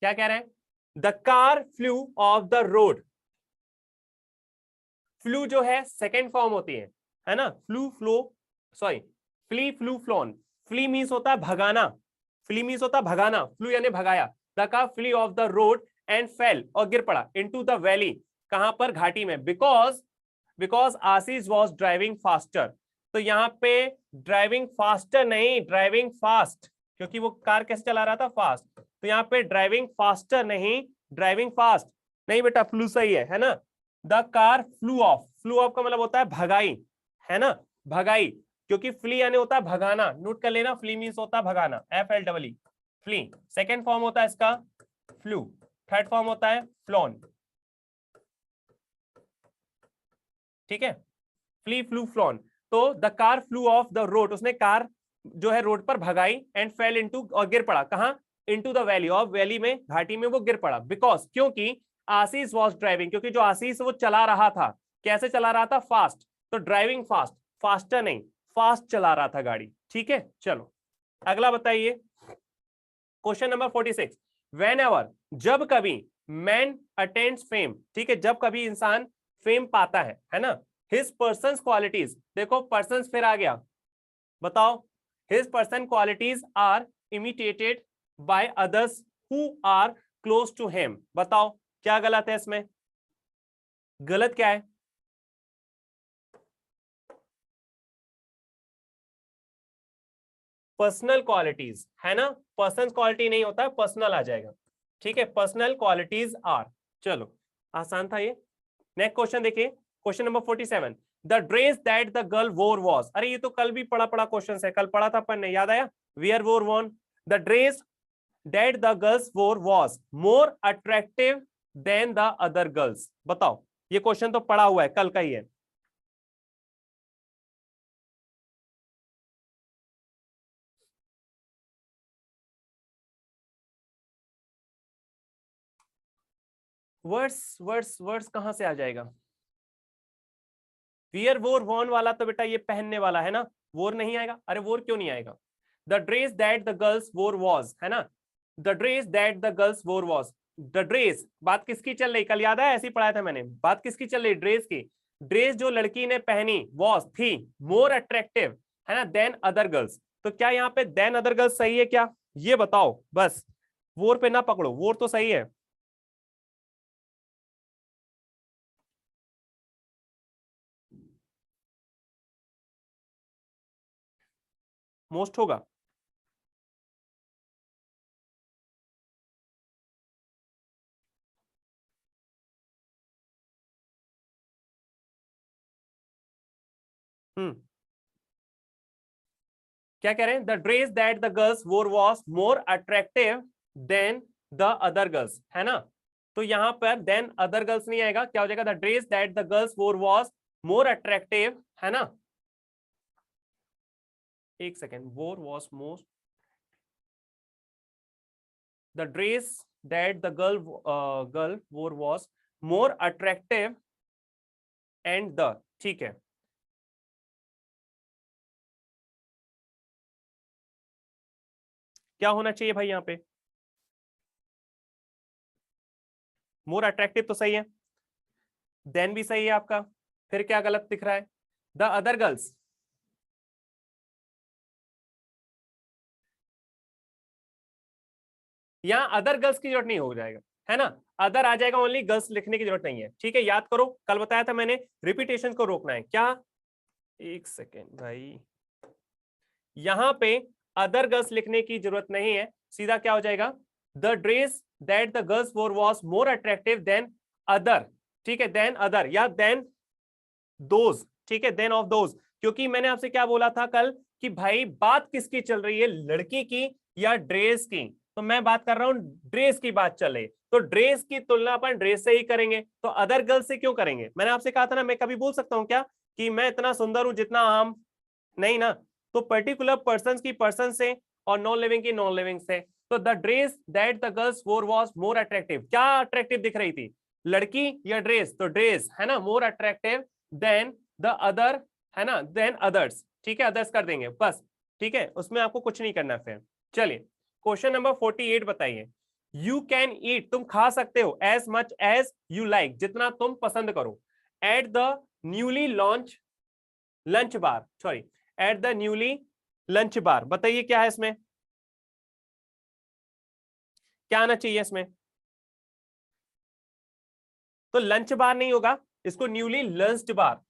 क्या कह रहे हैं? The car flew of the road. Flew जो है सेकेंड फॉर्म होती है ना, flew flow, sorry, flee flew flown. Flee means होता है भगाना, फ्ली मीन्स होता है भगाना, फ्लू यानी भगाया। The car flee of the road and fell, और गिर पड़ा, इनटू द वैली, कहां पर? घाटी में। Because Ashish was driving faster, तो यहाँ पे ड्राइविंग फास्टर नहीं, ड्राइविंग फास्ट, क्योंकि वो कार कैसे चला रहा था? फास्ट, तो यहाँ पे ड्राइविंग फास्टर नहीं, ड्राइविंग फास्ट। नहीं बेटा, फ्लू सही है ना। The car flew of, flew off का मतलब होता है भगाई, है ना, भगाई, क्योंकि फ्ली यानी होता है भगाना, नोट कर लेना, फ्ली मीन्स होता है भगाना, FLEE, फ्ली। सेकेंड फॉर्म होता है इसका फ्लू, थर्ड फॉर्म होता है फ्लॉन, ठीक है। फ्ली फ्लू फ्लॉन, तो the car flew of the road, उसने कार जो है रोड पर भगाई, एंड फेल इनटू, और गिर पड़ा कहां, into the valley, of valley में, घाटी में वो गिर पड़ा, बिकॉज, क्योंकि आशीष वॉज ड्राइविंग, क्योंकि जो आशीष वो चला रहा था, कैसे चला रहा था, फास्ट, तो ड्राइविंग फास्ट, फास्टर नहीं, फास्ट चला रहा था गाड़ी, ठीक है। चलो अगला बताइए, क्वेश्चन नंबर 46, वेन एवर, जब कभी, मैन अटेंड्स फेम, ठीक है, जब कभी इंसान फेम पाता है ना, हिज पर्सन क्वालिटीज, देखो पर्सन फिर आ गया, बताओ, his person qualities are imitated by others who are close to him, बताओ क्या गलत है इसमें, गलत क्या है, पर्सनल क्वालिटीज है ना, पर्सन क्वालिटी नहीं होता है, पर्सनल आ जाएगा, ठीक है, पर्सनल क्वालिटीज आर, चलो आसान था ये। नेक्स्ट क्वेश्चन देखिए, question number 47, the dress that the girl wore was, अरे ये तो कल भी पढ़ा क्वेश्चन है, कल पढ़ा था अपन ने, याद आया, wear wore worn, the dress that the girls wore was more attractive then the other girls, बताओ, ये क्वेश्चन तो पढ़ा हुआ है, कल का ही है, वर्ड्स वर्ड्स वर्ड्स कहां से आ जाएगा, वियर वोर वॉन वाला तो बेटा ये पहनने वाला है ना, वोर नहीं आएगा, अरे वोर क्यों नहीं आएगा, the dress that the girls wore was है ना, the dress that the girls wore was, the dress, बात किसकी चल रही, कल याद है ऐसे ही पढ़ाया था मैंने, बात किसकी चल रही, ड्रेस की, ड्रेस जो लड़की ने पहनी वॉज थी, मोर अट्रैक्टिव है ना देन अदर गर्ल्स, तो क्या यहाँ पे देन अदर गर्ल्स सही है क्या, ये बताओ बस, वोर पे ना पकड़ो, वोर तो सही है, मोस्ट होगा, क्या कह रहे हैं, the dress that the girls wore was more attractive then the other girls है ना, तो यहां पर देन अदर गर्ल्स नहीं आएगा, क्या हो जाएगा, the dress that the girls wore was more attractive है ना, एक second, wore was most, the dress that the girl wore was more attractive and the, ठीक है, क्या होना चाहिए भाई यहाँ पे, मोर अट्रैक्टिव तो सही है, देन भी सही है आपका, फिर क्या गलत दिख रहा है, द अदर गर्ल्स, यहां अदर गर्ल्स की जरूरत नहीं हो जाएगा है ना, अदर आ जाएगा, ओनली गर्ल्स लिखने की जरूरत नहीं है, ठीक है, याद करो कल बताया था मैंने, रिपीटेशन को रोकना है क्या, एक सेकेंड भाई, यहां पे अदर गर्ल्स लिखने की जरूरत नहीं है, सीधा क्या हो जाएगा, the dress that the girls wore was more attractive than other, ठीक है, देन अदर या देन दोज, ठीक है, देन ऑफ दोज, क्योंकि मैंने आपसे क्या बोला था कल कि भाई बात किसकी चल रही है, लड़की की या ड्रेस की, तो मैं बात कर रहा हूं ड्रेस की बात चल रही, तो ड्रेस की तुलना अपन ड्रेस से ही करेंगे, तो अदर गर्ल्स से क्यों करेंगे, मैंने आपसे कहा था ना, मैं कभी बोल सकता हूं क्या कि मैं इतना सुंदर हूं जितना आम, नहीं ना, तो पर्टिकुलर पर्सन की पर्सन से और नॉन लिविंग की नॉन लिविंग से, तो the dress that the girls wore was more attractive, क्या अट्रैक्टिव दिख रही थी, लड़की या ड्रेस, तो ड्रेस है ना, more attractive then the other है ना, देन अदर्स, ठीक है, अदर्स कर देंगे बस, ठीक है, उसमें आपको कुछ नहीं करना फिर। चलिए क्वेश्चन नंबर 48 बताइए, यू कैन ईट, तुम खा सकते हो, as much as you like, जितना तुम पसंद करो, at the newly launch lunch bar, sorry at the newly lunch bar, बताइए क्या है इसमें, क्या आना चाहिए इसमें, तो लंच बार नहीं होगा, इसको न्यूली लंच्ड बार,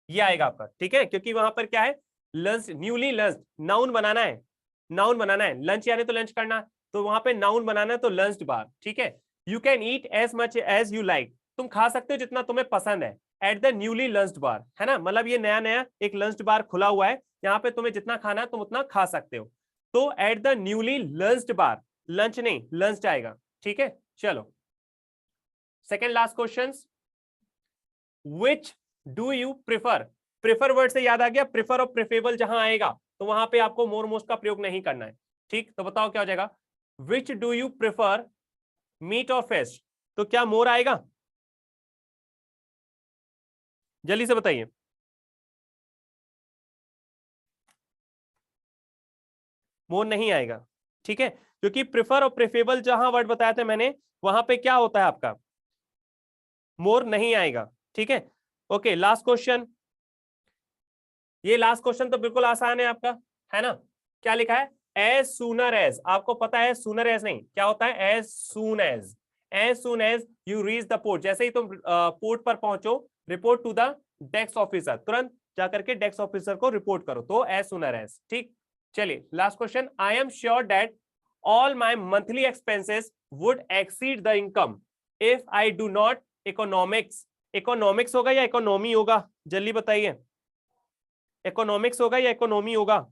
ये आएगा आपका, ठीक है, क्योंकि वहां पर क्या है, लंच, न्यूली लंच, नाउन बनाना है, नाउन बनाना है, लंच यानी तो लंच करना, तो वहां पे नाउन बनाना है, तो लंच्ड बार, ठीक है, you can eat as much as you like, तुम खा सकते हो जितना तुम्हें पसंद है, at the newly launched bar है ना, मतलब ये नया नया एक लंच्ड बार खुला हुआ है, यहाँ पे तुम्हें जितना खाना है तुम उतना खा सकते हो, तो at the newly launched bar, lunch नहीं लंच आएगा, ठीक है। चलो second last question, which do you prefer, prefer word से याद आ गया, प्रिफर और प्रिफरेबल जहां आएगा तो वहां पे आपको मोर मोस्ट का प्रयोग नहीं करना है। ठीक, तो बताओ क्या हो जाएगा, which do you prefer, meat और फिश, तो क्या मोर आएगा? जल्दी से बताइए। मोर नहीं आएगा, ठीक है, क्योंकि प्रिफर और प्रेफरेबल जहां वर्ड बताया था मैंने, वहां पे क्या होता है आपका, मोर नहीं आएगा। ठीक है, ओके, लास्ट क्वेश्चन। ये लास्ट क्वेश्चन तो बिल्कुल आसान है आपका, है ना? क्या लिखा है, एज सूनर एज, आपको पता है सूनर एज नहीं, क्या होता है, as soon as you reach the port, जैसे ही तुम पोर्ट पर पहुंचो, report to the desk officer, तुरंत जाकर के डेस्क ऑफिसर को रिपोर्ट करो, तो एज सूनर एज। ठीक, चलिए last question, I am sure that all my monthly expenses would exceed the income if I do not economics, economics होगा या इकोनॉमी होगा, जल्दी बताइए, इकोनॉमिक्स होगा या इकोनॉमी होगा?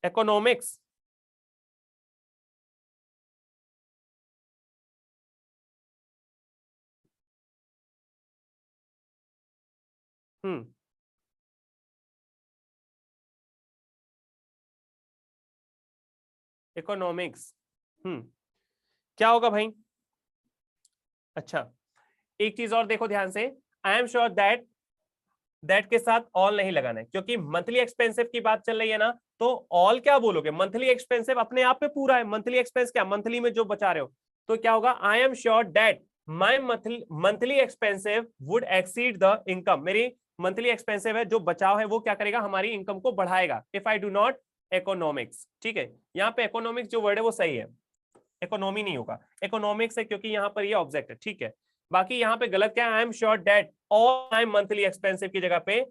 इकोनॉमिक्स, हम्म, इकोनॉमिक्स, क्या होगा भाई? अच्छा, एक चीज और देखो ध्यान से, आई एम श्योर दैट के साथ ऑल नहीं लगाना है, क्योंकि मंथली एक्सपेंसिव की बात चल रही है ना, तो ऑल क्या बोलोगे, मंथली एक्सपेंसिव अपने आप में पूरा है, मंथली एक्सपेंस क्या, मंथली में जो बचा रहे हो, तो क्या होगा, आई am sure that my monthly expensive would exceed the income, मेरी मंथली एक्सपेंसिव है जो बचाव है वो क्या करेगा, हमारी इनकम को बढ़ाएगा, if I do not economics. ठीक है, यहाँ पे इकोनॉमिक्स जो वर्ड है वो सही है, इकोनॉमी नहीं होगा, इकोनॉमिक्स है क्योंकि यहाँ पर ये ऑब्जेक्ट है। ठीक है, बाकी यहाँ पे गलत क्या है, I am sure that all my monthly expensive की जगह पे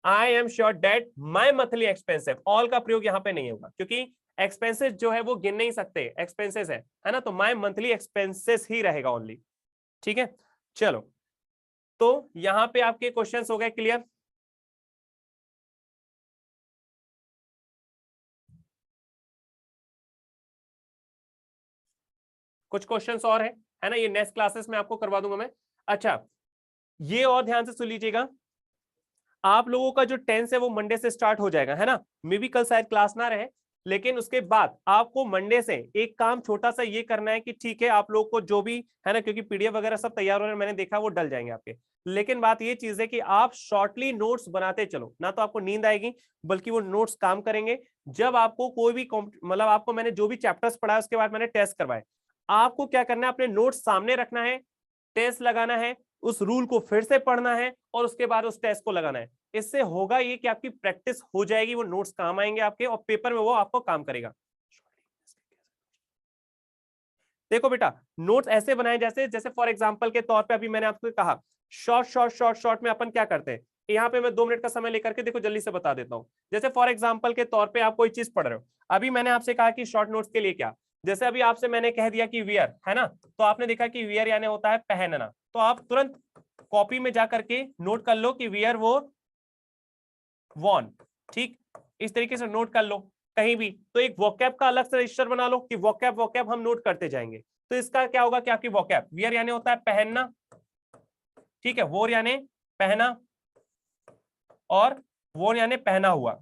I am sure that my monthly expensive, all का प्रयोग यहाँ पे नहीं होगा, क्योंकि एक्सपेंसेस जो है वो गिन नहीं सकते, एक्सपेंसेस है ना, तो माई मंथली एक्सपेंसेस ही रहेगा ओनली। ठीक है, चलो, तो यहाँ पे आपके क्वेश्चंस हो गए क्लियर? कुछ क्वेश्चंस और है ना, ये नेक्स्ट क्लासेस में आपको करवा दूंगा मैं। अच्छा, ये और ध्यान से सुन लीजिएगा, आप लोगों का जो टेंस है वो मंडे से स्टार्ट हो जाएगा, है ना, मे भी कल शायद क्लास ना रहे, लेकिन उसके बाद आपको मंडे से एक काम छोटा सा ये करना है कि ठीक है, आप लोग को जो भी है ना, क्योंकि पीडीएफ वगैरह सब तैयार हो रहे हैं, मैंने देखा वो डल जाएंगे आपके, लेकिन बात ये चीज है कि आप शॉर्टली नोट्स बनाते चलो, ना तो आपको नींद आएगी, बल्कि वो नोट्स काम करेंगे। जब आपको कोई भी मतलब आपको मैंने जो भी चैप्टर्स पढ़ाया उसके बाद मैंने टेस्ट करवाए, आपको क्या करना है, अपने नोट्स सामने रखना है, टेस्ट लगाना है, उस रूल को फिर से पढ़ना है और उसके बाद उस टेस्ट को लगाना है। इससे होगा ये कि आपकी प्रैक्टिस हो जाएगी, वो नोट्स काम आएंगे आपके और पेपर में वो आपको काम करेगा। देखो बेटा, नोट्स ऐसे बनाए जैसे जैसे फॉर एग्जांपल के तौर पे अभी मैंने आपको कहा, शॉर्ट शॉर्ट शॉर्ट शॉर्ट में अपन क्या करते हैं, यहाँ पे मैं 2 मिनट का समय लेकर के देखो जल्दी से बता देता हूं। जैसे फॉर एग्जांपल के तौर पे आप कोई चीज पढ़ रहे हो, अभी मैंने आपसे कहा कि शॉर्ट नोट्स के लिए क्या, जैसे अभी आपसे मैंने कह दिया कि वियर, है ना, तो आपने देखा कि वियर यानी होता है पहनना, तो आप तुरंत कॉपी में जाकर के नोट कर लो कि वियर वो वॉन। ठीक, इस तरीके से नोट कर लो कहीं भी, तो एक वोकैब का अलग से रजिस्टर बना लो कि वोकैब वोकैब हम नोट करते जाएंगे। तो इसका क्या होगा कि आपकी वोकैब, वियर यानी होता है पहनना, ठीक है, वोर यानी पहना, और वोर यानी पहना हुआ।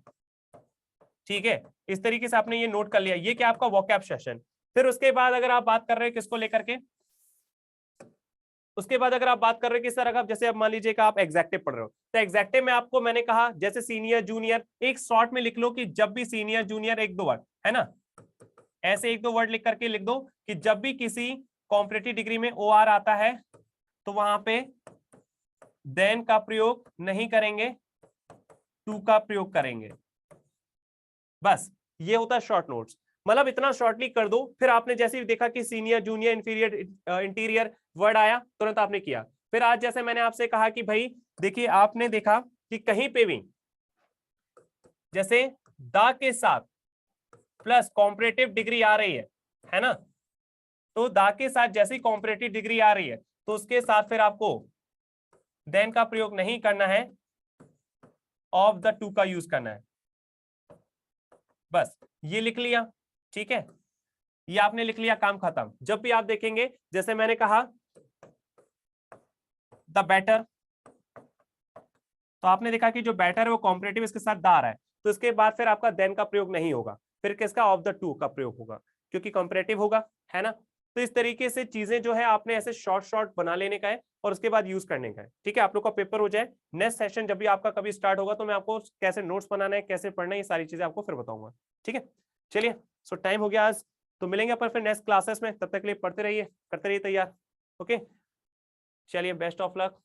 ठीक है, इस तरीके से आपने ये नोट कर लिया, ये क्या आपका वोकैब सेशन। फिर उसके बाद अगर आप बात कर रहे हैं किसको लेकर के, उसके बाद अगर आप बात कर रहे हैं कि सर अगर जैसे अब मान लीजिए कि आप एग्जैक्टिव पढ़ रहे हो, तो एग्जैक्टिव में आपको मैंने कहा जैसे सीनियर जूनियर, एक शॉर्ट में लिख लो कि जब भी सीनियर जूनियर, एक दो वर्ड, है ना, ऐसे एक दो वर्ड लिख करके लिख दो कि जब भी किसी कॉम्पिटिटिव डिग्री में ओआर आता है तो वहां पे देन का प्रयोग नहीं करेंगे, टू का प्रयोग करेंगे। बस ये होता है शॉर्ट नोट्स, मतलब इतना शॉर्टली कर दो। फिर आपने जैसे ही देखा कि senior junior inferior interior word आया, तुरंत आपने किया। फिर आज जैसे मैंने आपसे कहा कि भाई देखिए, आपने देखा कि कहीं पे भी जैसे द के साथ प्लस कॉम्परेटिव डिग्री आ रही है ना, तो द के साथ जैसी कॉम्परेटिव डिग्री आ रही है तो उसके साथ फिर आपको देन का प्रयोग नहीं करना है, ऑफ द टू का यूज करना है। बस ये लिख लिया, ठीक है, ये आपने लिख लिया, काम खत्म। जब भी आप देखेंगे, जैसे मैंने कहा द बेटर, तो आपने देखा कि जो बेटर है वो कॉम्परेटिव इसके साथ द आ रहा है, तो इसके बाद फिर आपका देन का प्रयोग नहीं होगा, फिर किसका, ऑफ द टू का प्रयोग होगा, क्योंकि कॉम्परेटिव होगा, है ना। तो इस तरीके से चीजें जो है आपने ऐसे शॉर्ट शॉर्ट बना लेने का है और उसके बाद यूज करने का है, ठीक है। आप लोग का पेपर हो जाए, नेक्स्ट सेशन जब भी आपका कभी स्टार्ट होगा तो मैं आपको कैसे नोट्स बनाना है, कैसे पढ़ना है, ये सारी चीजें आपको फिर बताऊंगा, ठीक है। चलिए, सो टाइम हो गया आज, तो मिलेंगे अपन फिर नेक्स्ट क्लासेस में, तब तक के लिए पढ़ते रहिए, करते रहिए तैयार। ओके, चलिए, बेस्ट ऑफ लक।